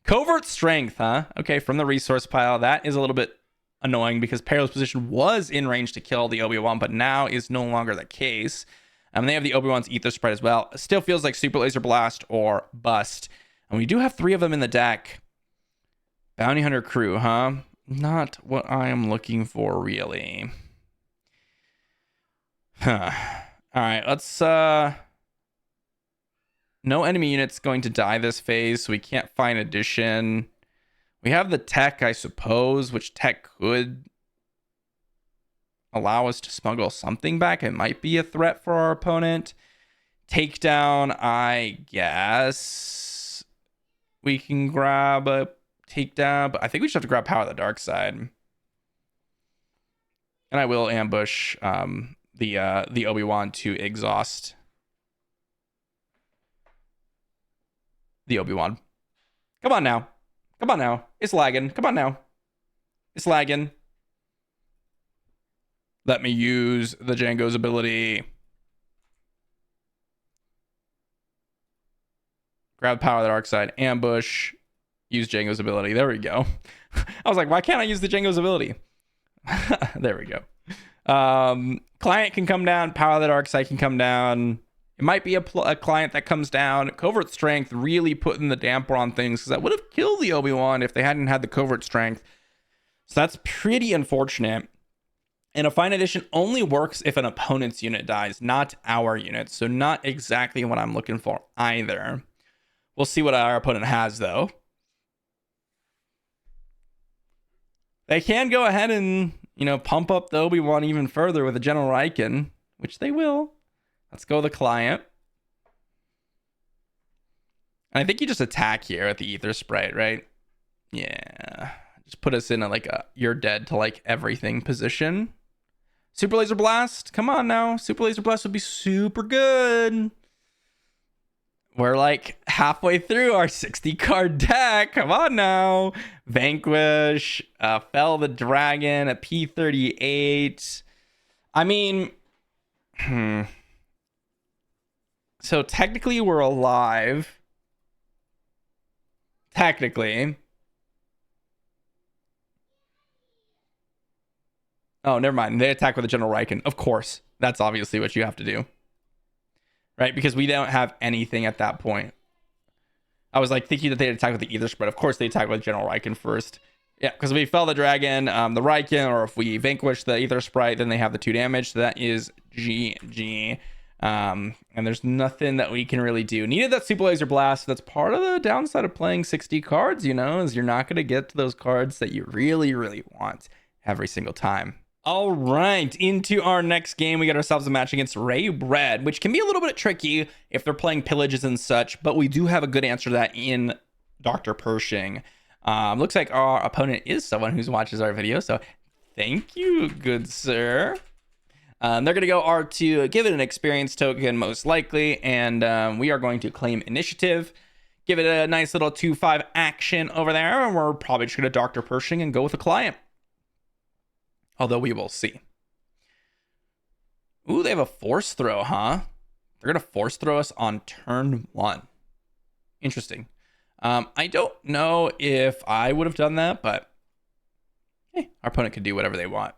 covert strength, huh? Okay, from the resource pile. That is a little bit annoying because Perilous Position was in range to kill the Obi-Wan, but now is no longer the case. They have the Obi-Wan's Ether Spread as well. Still feels like Super Laser Blast or bust. And we do have 3 of them in the deck. Bounty Hunter Crew, huh? Not what I am looking for, really. Huh. All right, let's... No enemy units going to die this phase, so we can't find addition. We have the tech, I suppose, which tech could allow us to smuggle something back. It might be a threat for our opponent. Takedown, I guess we can grab a takedown, but I think we just have to grab Power of the Dark Side. And I will ambush the Obi-Wan to exhaust the Obi-Wan. Come on now. Come on now. It's lagging. Come on now. It's lagging. Let me use the Jango's ability. Grab Power of the Dark Side. Ambush. Use Jango's ability. There we go. I was like, why can't I use the Jango's ability? There we go. Client can come down. Power of the Dark Side can come down. It might be a client that comes down. Covert Strength really putting the damper on things because that would have killed the Obi-Wan if they hadn't had the Covert Strength. So that's pretty unfortunate. And a Fine Edition only works if an opponent's unit dies, not our unit. So not exactly what I'm looking for either. We'll see what our opponent has, though. They can go ahead and, you know, pump up the Obi-Wan even further with a General Raiken, which they will. Let's go the client. And I think you just attack here at the Ether Sprite, right? Yeah. Just put us in a, like a you're dead to like everything position. Super Laser Blast. Come on now. Super Laser Blast would be super good. We're like halfway through our 60 card deck. Come on now. Vanquish. Fell the Dragon. A P38. I mean... So technically we're alive. Technically. Oh, never mind. They attack with a General Raiken. Of course. That's obviously what you have to do. Right? Because we don't have anything at that point. I was like thinking that they'd attack with the Ether Spread. Of course they attack with General Raiken first. Yeah, because we fell the Dragon, the Raiken, or if we vanquish the Ether Sprite, then they have the 2 damage. So that is GG. And there's nothing that we can really do. Needed that Super Laser Blast. That's part of the downside of playing 60 cards, you know, is you're not going to get to those cards that you really, really want every single time. All right, into our next game, we got ourselves a match against Ray Red, which can be a little bit tricky if they're playing pillages and such, but we do have a good answer to that in Dr. Pershing. Looks like our opponent is someone who watches our video, so thank you, good sir. They're going to go R2, give it an experience token most likely, and we are going to claim initiative, give it a nice little 2-5 action over there, and we're probably just going to Dr. Pershing and go with a client. Although we will see. Ooh, they have a force throw, huh? They're going to force throw us on turn 1. Interesting. I don't know if I would have done that, but our opponent can do whatever they want.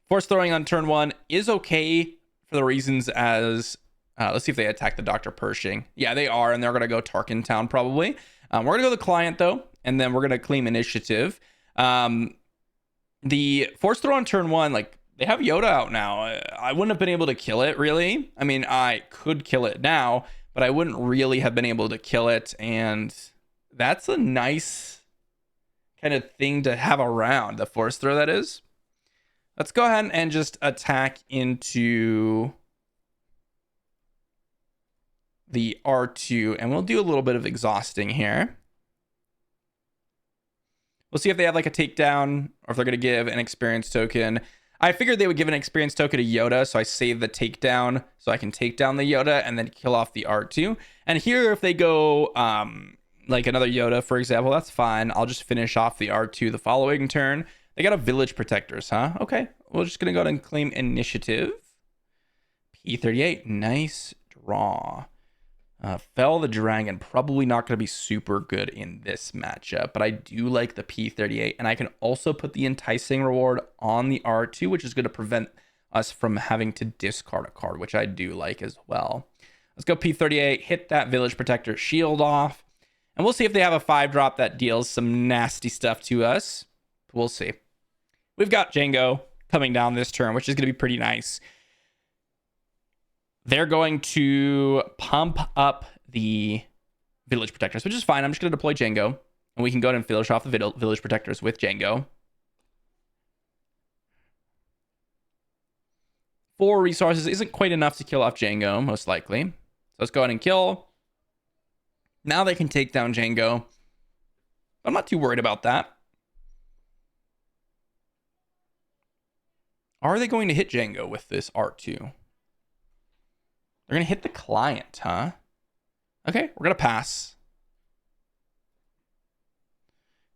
Force throwing on turn 1 is okay for the reasons as... let's see if they attack the Dr. Pershing. Yeah, they are, and they're going to go Tarkin Town probably. We're going to go the client, though, and then we're going to claim initiative. The force throw on turn 1, like, they have Yoda out now. I wouldn't have been able to kill it, really. I mean, I could kill it now, but I wouldn't really have been able to kill it, and that's a nice kind of thing to have around, the force throw, that is. Let's go ahead and just attack into the R2, and we'll do a little bit of exhausting here. We'll see if they have like a takedown or if they're going to give an experience token. I figured they would give an experience token to Yoda, so I saved the takedown so I can take down the Yoda and then kill off the R2. And here, if they go like another Yoda, for example, that's fine. I'll just finish off the R2 the following turn. They got a Village Protectors, huh? Okay, we're just going to go ahead and claim initiative. P38, nice draw. Fell the Dragon, probably not going to be super good in this matchup, but I do like the P38, and I can also put the enticing reward on the R2, which is going to prevent us from having to discard a card, which I do like as well. Let's go P38, hit that Village Protector shield off, and we'll see if they have a 5-drop that deals some nasty stuff to us. We'll see. We've got Jango coming down this turn, which is going to be pretty nice. They're going to pump up the Village Protectors, which is fine. I'm just going to deploy Jango, and we can go ahead and finish off the Village Protectors with Jango. 4 resources isn't quite enough to kill off Jango, most likely. So let's go ahead and kill. Now they can take down Jango. I'm not too worried about that. Are they going to hit Jango with this R2? They're going to hit the client, huh? Okay, we're going to pass.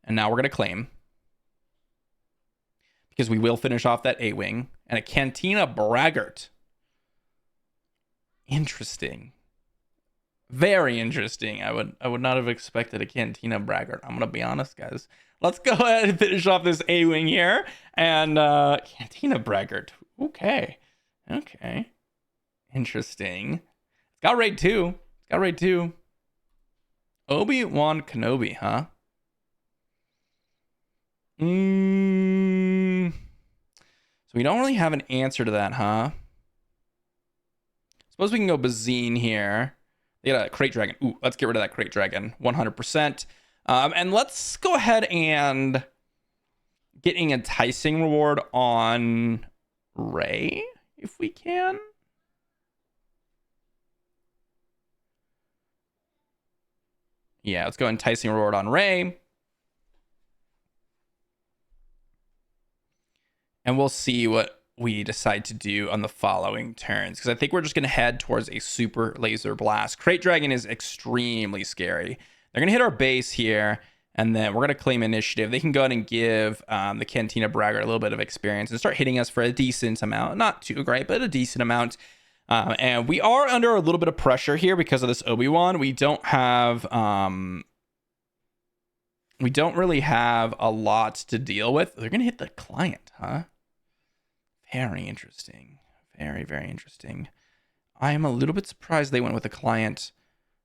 And now we're going to claim. Because we will finish off that A-Wing. And a Cantina Braggart. Interesting. Very interesting. I would not have expected a Cantina Braggart. I'm going to be honest, guys. Let's go ahead and finish off this A-Wing here. And Cantina Braggart. Okay. Okay. Interesting. It's got raid 2. It's got raid 2. Obi-Wan Kenobi, huh? So we don't really have an answer to that, huh? Suppose we can go Bazine here. They got a Crate Dragon. Ooh, let's get rid of that Crate Dragon. 100%. And let's go ahead and get an enticing reward on Rey, if we can. Yeah, let's go enticing reward on Rey. And we'll see what we decide to do on the following turns, because I think we're just going to head towards a super laser blast. Crate Dragon is extremely scary. They're going to hit our base here, and then we're going to claim initiative. They can go ahead and give the Cantina Braggart a little bit of experience and start hitting us for a decent amount. Not too great, but a decent amount. And we are under a little bit of pressure here because of this Obi-Wan. We don't have... we don't really have a lot to deal with. They're going to hit the client, huh? Very interesting. Very, very interesting. I am a little bit surprised they went with the client.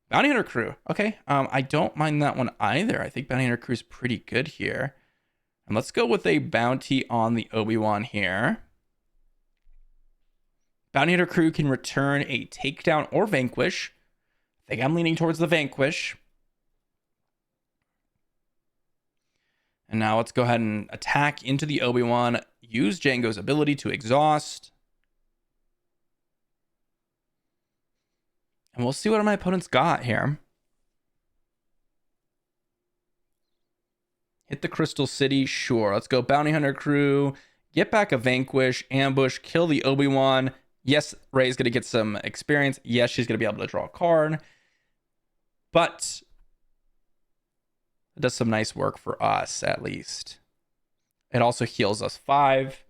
Bounty Hunter Crew. Okay. I don't mind that one either. I think Bounty Hunter Crew is pretty good here. And let's go with a bounty on the Obi-Wan here. Bounty Hunter Crew can return a takedown or vanquish. I think I'm leaning towards the vanquish. And now let's go ahead and attack into the Obi-Wan. Use Jango's ability to exhaust. And we'll see what my opponent's got here. Hit the Crystal City. Sure. Let's go Bounty Hunter Crew. Get back a vanquish. Ambush. Kill the Obi-Wan. Yes, Rey's going to get some experience. Yes, she's going to be able to draw a card. But... it does some nice work for us, at least. It also heals us 5.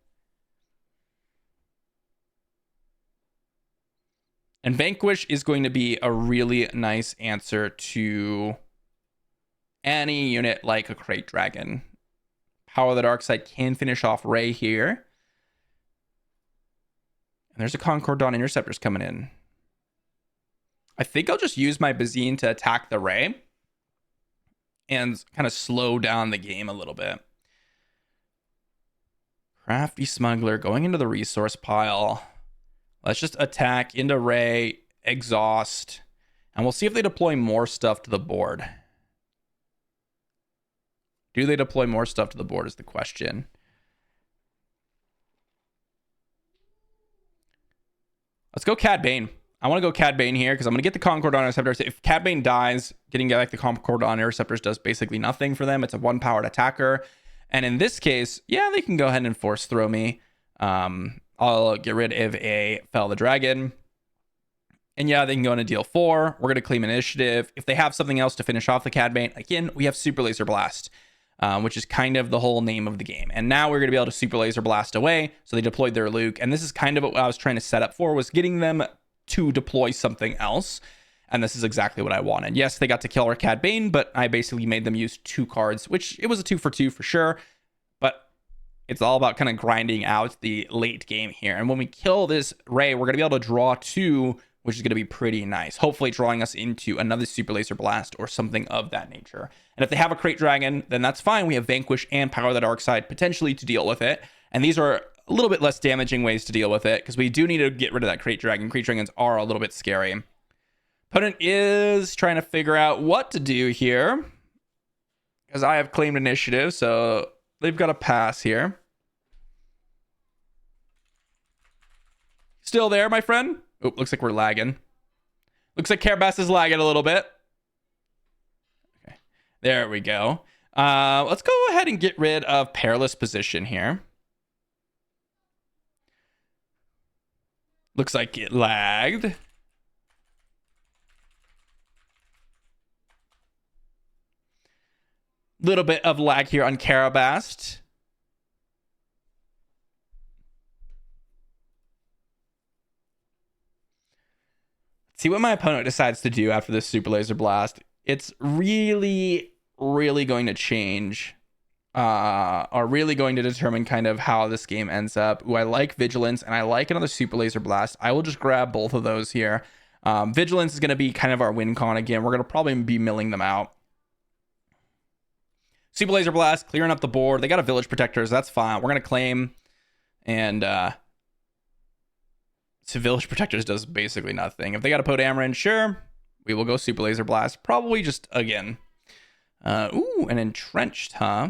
And Vanquish is going to be a really nice answer to any unit like a Crate Dragon. Power of the Dark Side can finish off Ray here. And there's a Concord Dawn Interceptors coming in. I think I'll just use my Bazine to attack the Ray and kind of slow down the game a little bit. Crafty Smuggler going into the resource pile. Let's just attack into Ray, exhaust, and we'll see if they deploy more stuff to the board. Do they deploy more stuff to the board is the question. Let's go Cad Bane. I want to go Cad Bane here because I'm going to get the Concord Dawn Interceptors. If Cad Bane dies, getting like the Concord Dawn Interceptors does basically nothing for them. It's a 1-powered attacker. And in this case, yeah, they can go ahead and force throw me. I'll get rid of a Fell the Dragon. And yeah, they can go into deal 4. We're going to claim initiative. If they have something else to finish off the Cad Bane, again, we have Super Laser Blast, which is kind of the whole name of the game. And now we're going to be able to Super Laser Blast away. So they deployed their Luke. And this is kind of what I was trying to set up for, was getting them to deploy something else. And this is exactly what I wanted. Yes, they got to kill our Cad Bane, but I basically made them use 2 cards, which it was a 2-for-2 for sure. But it's all about kind of grinding out the late game here. And when we kill this Ray, we're going to be able to draw 2, which is going to be pretty nice. Hopefully drawing us into another Super Laser Blast or something of that nature. And if they have a Crate Dragon, then that's fine. We have Vanquish and Power of the Dark Side potentially to deal with it. And these are a little bit less damaging ways to deal with it, because we do need to get rid of that Crate Dragon. Crate Dragons are a little bit scary. Opponent is trying to figure out what to do here, because I have claimed initiative, so they've got to pass here. Still there, my friend? Oh, looks like we're lagging. Looks like Carabas is lagging a little bit. Okay, there we go. Let's go ahead and get rid of Perilous Position here. Looks like it lagged. Little bit of lag here on Carabast. See what my opponent decides to do after this Super Laser Blast. It's really, really going to change. Are really going to determine kind of how this game ends up. Ooh, I like Vigilance and I like another Super Laser Blast. I will just grab both of those here. Vigilance is going to be kind of our win con again. We're going to probably be milling them out. Super Laser Blast, clearing up the board. They got a Village Protectors. That's fine. We're going to claim. And so Village Protectors does basically nothing. If they got a Podameron, sure. We will go Super Laser Blast. Probably just again. Ooh, an Entrenched, huh?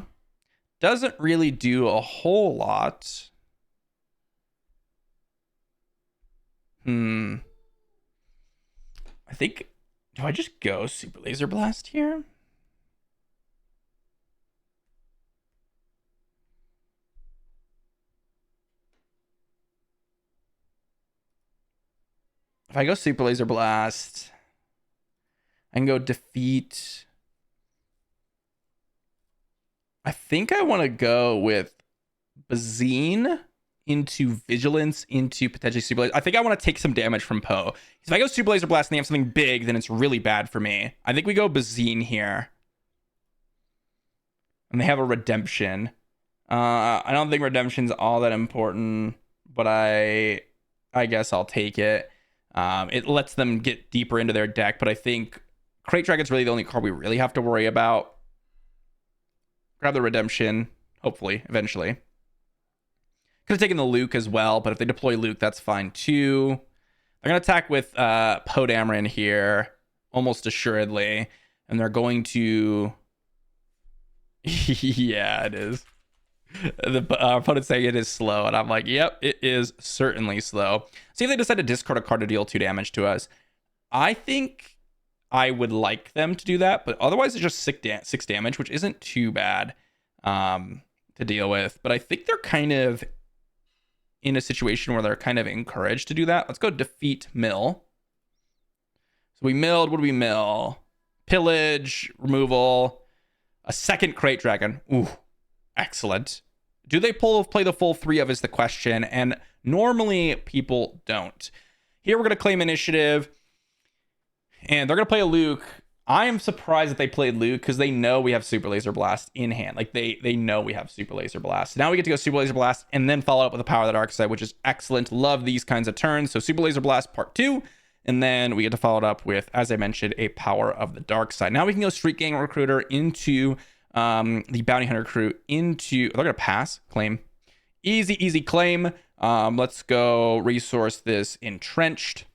Doesn't really do a whole lot. I think, do I just go Super Laser Blast here? If I go Super Laser Blast, I can go defeat. I think I want to go with Bazine into Vigilance into potentially Super Laser. I think I want to take some damage from Poe. If I go Super Laser Blast and they have something big, then it's really bad for me. I think we go Bazine here. And they have a Redemption. I don't think Redemption's all that important, but I guess I'll take it. It lets them get deeper into their deck, but I think Crate Dragon's really the only card we really have to worry about. Grab the Redemption, hopefully, eventually. Could have taken the Luke as well, but if they deploy Luke, that's fine too. They're going to attack with Podameron here, almost assuredly. And they're going to... yeah, it is. The opponent's saying it is slow, and I'm like, yep, it is certainly slow. See if they decide to discard a card to deal 2 damage to us. I think I would like them to do that, but otherwise it's just 6 damage, which isn't too bad to deal with. But I think they're kind of in a situation where they're kind of encouraged to do that. Let's go defeat Mill. So we milled. What do we mill? Pillage, removal, a second Crate Dragon. Ooh, excellent. Do they play the full 3 of is the question, and normally people don't. Here we're going to claim initiative. And they're going to play a Luke. I am surprised that they played Luke because they know we have Super Laser Blast in hand. Like they know we have Super Laser Blast. Now we get to go Super Laser Blast and then follow up with the Power of the Dark Side, which is excellent. Love these kinds of turns. So Super Laser Blast Part 2. And then we get to follow it up with, as I mentioned, a Power of the Dark Side. Now we can go Street Gang Recruiter into the Bounty Hunter crew into... They're going to pass. Claim. Easy claim. Let's go resource this Entrenched.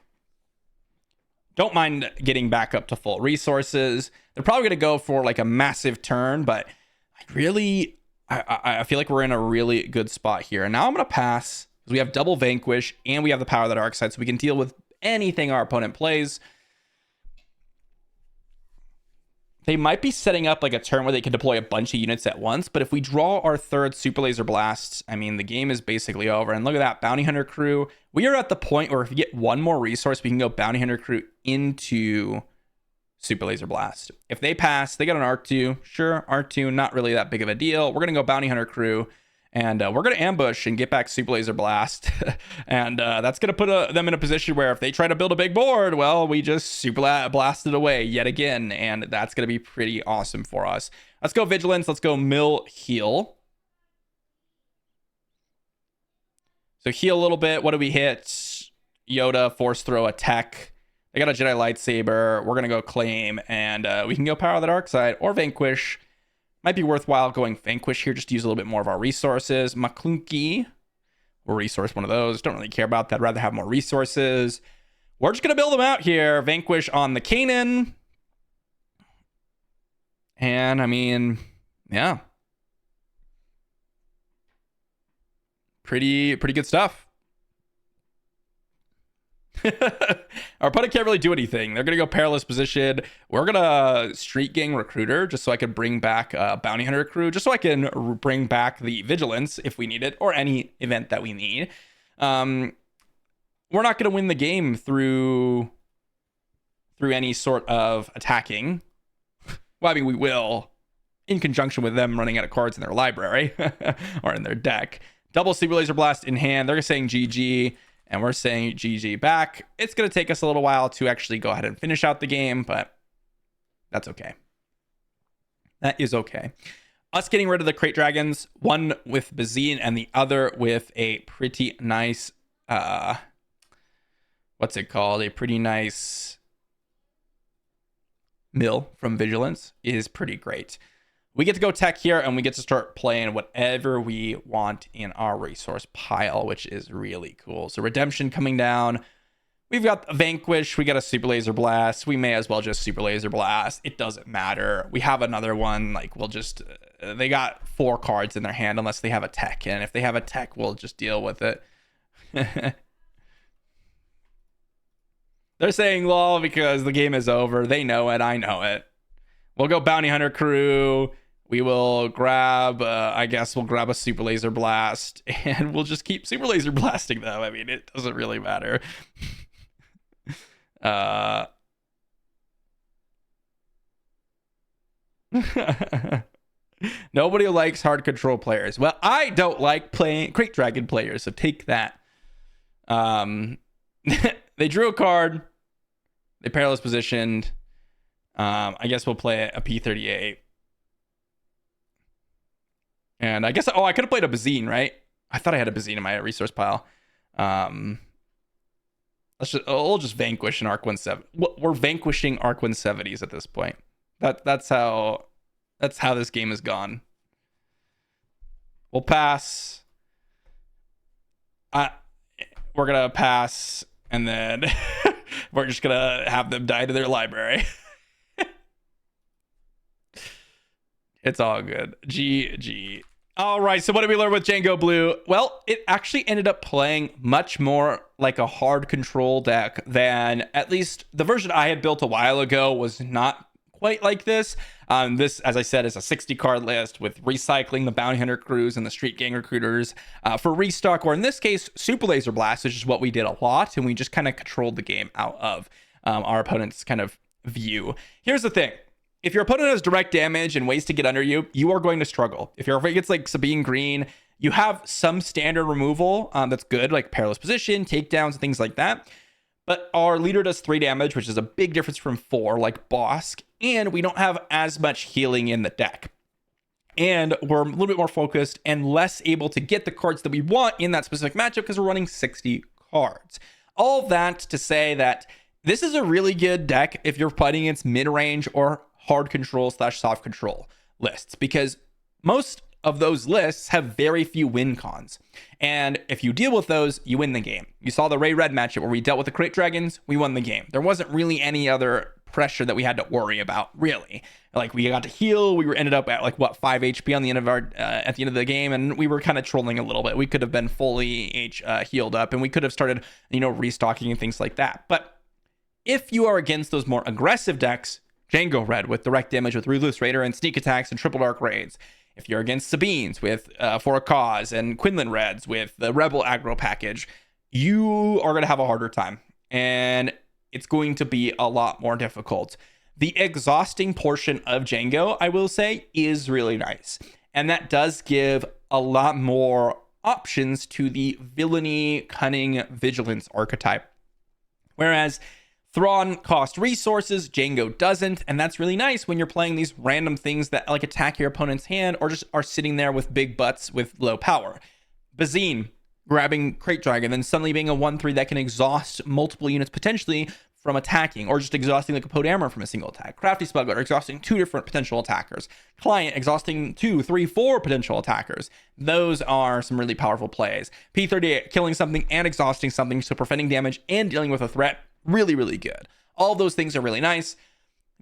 Don't mind getting back up to full resources. They're probably going to go for like a massive turn, but I feel like we're in a really good spot here. And now I'm going to pass because we have double Vanquish and we have the Power of the Dark Side, so we can deal with anything our opponent plays. They might be setting up like a turn where they can deploy a bunch of units at once, but if we draw our third Super Laser Blast, I mean, the game is basically over. And look at that, Bounty Hunter crew. We are at the point where if we get one more resource, we can go Bounty Hunter crew into Super Laser Blast. If they pass, they got an R2. Sure, R2, not really that big of a deal. We're going to go Bounty Hunter crew, and we're going to ambush and get back Super Laser Blast. And that's going to put them in a position where if they try to build a big board, well, we just Super Blast it away yet again. And that's going to be pretty awesome for us. Let's go Vigilance. Let's go Mill Heal. So heal a little bit. What do we hit? Yoda, Force Throw, Attack. They got a Jedi Lightsaber. We're going to go Claim. And we can go Power of the Dark Side or Vanquish. Might be worthwhile going Vanquish here just to use a little bit more of our resources. Maclunky. We'll resource one of those. Don't really care about that. Rather have more resources. We're just going to build them out here. Vanquish on the Kanan. And, I mean, yeah. Pretty good stuff. Our opponent can't really do anything. They're gonna go Perilous Position. We're gonna Street Gang Recruiter just so I can bring back Bounty Hunter crew, just so I can bring back the Vigilance if we need it, or any event that we need. We're not gonna win the game through any sort of attacking. Well, I mean, we will in conjunction with them running out of cards in their library or in their deck. Double Super Laser Blast in hand. They're saying GG. And we're saying GG back. It's going to take us a little while to actually go ahead and finish out the game, but that's okay. That is okay. Us getting rid of the Crate Dragons, one with Bazine and the other with a pretty nice, what's it called? A pretty nice mill from Vigilance is pretty great. We get to go tech here and we get to start playing whatever we want in our resource pile, which is really cool. So Redemption coming down. We've got Vanquish. We got a Super Laser Blast. We may as well just Super Laser Blast. It doesn't matter. We have another one. Like, we'll just... they got 4 cards in their hand unless they have a tech. And if they have a tech, we'll just deal with it. They're saying lol because the game is over. They know it. I know it. We'll go Bounty Hunter crew. We will grab, I guess we'll grab a Super Laser Blast, and we'll just keep Super Laser Blasting them. I mean, it doesn't really matter. Nobody likes hard control players. Well, I don't like playing Crate Dragon players, so take that. They drew a card. They Perilous Positioned. I guess we'll play a P-38. And I guess, I could have played a Bazine, right? I thought I had a Bazine in my resource pile. We'll just Vanquish an Arc 170. We're vanquishing Arc 170s at this point. That's how this game is gone. We'll pass. We're gonna pass, and then we're just gonna have them die to their library. It's all good. GG. All right, so what did we learn with Django Blue? Well, it actually ended up playing much more like a hard control deck than, at least the version I had built a while ago was not quite like this. This, as I said, is a 60 card list with recycling the Bounty Hunter crews and the Street Gang Recruiters for restock, or in this case, Super Laser Blast, which is what we did a lot, and we just kind of controlled the game out of our opponent's kind of view. Here's the thing. If your opponent has direct damage and ways to get under you, you are going to struggle. If your opponent gets like Sabine Green, you have some standard removal that's good, like Perilous Position, takedowns, and things like that. But our leader does 3 damage, which is a big difference from 4, like Bosk, and we don't have as much healing in the deck. And we're a little bit more focused and less able to get the cards that we want in that specific matchup because we're running 60 cards. All that to say that this is a really good deck if you're fighting against mid-range or hard control / soft control lists, because most of those lists have very few win cons. And if you deal with those, you win the game. You saw the Ray Red matchup where we dealt with the Crate Dragons, we won the game. There wasn't really any other pressure that we had to worry about, really. Like, we got to heal, ended up at like 5 HP on the end of our at the end of the game, and we were kind of trolling a little bit. We could have been fully healed up, and we could have started, restocking and things like that. But if you are against those more aggressive decks, Django Red with direct damage with Ruthless Raider and sneak attacks and triple dark raids. If you're against Sabines with For a Cause and Quinlan Reds with the Rebel aggro package, you are going to have a harder time. And it's going to be a lot more difficult. The exhausting portion of Django, I will say, is really nice. And that does give a lot more options to the villainy, cunning, vigilance archetype. Whereas Thrawn cost resources, Django doesn't, and that's really nice when you're playing these random things that like attack your opponent's hand or just are sitting there with big butts with low power. Bazine grabbing Crate Dragon, then suddenly being a 1/3 that can exhaust multiple units potentially from attacking, or just exhausting the Capote Armor from a single attack. Crafty Smuggler exhausting 2 different potential attackers. Client exhausting 2, 3, 4 potential attackers. Those are some really powerful plays. P38 killing something and exhausting something, so preventing damage and dealing with a threat. Really, really good. All those things are really nice.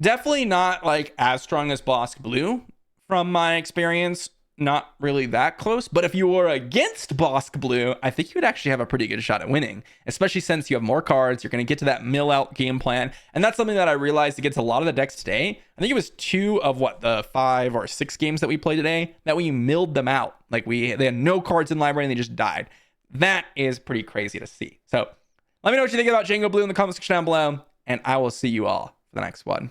Definitely not like as strong as Bosk Blue from my experience. Not really that close. But if you were against Bosk Blue, I think you would actually have a pretty good shot at winning, especially since you have more cards. You're going to get to that mill out game plan. And that's something that I realized against a lot of the decks today. I think it was 2 of the 5 or 6 games that we played today that we milled them out. Like they had no cards in library and they just died. That is pretty crazy to see. So let me know what you think about Django Blue in the comment section down below, and I will see you all for the next one.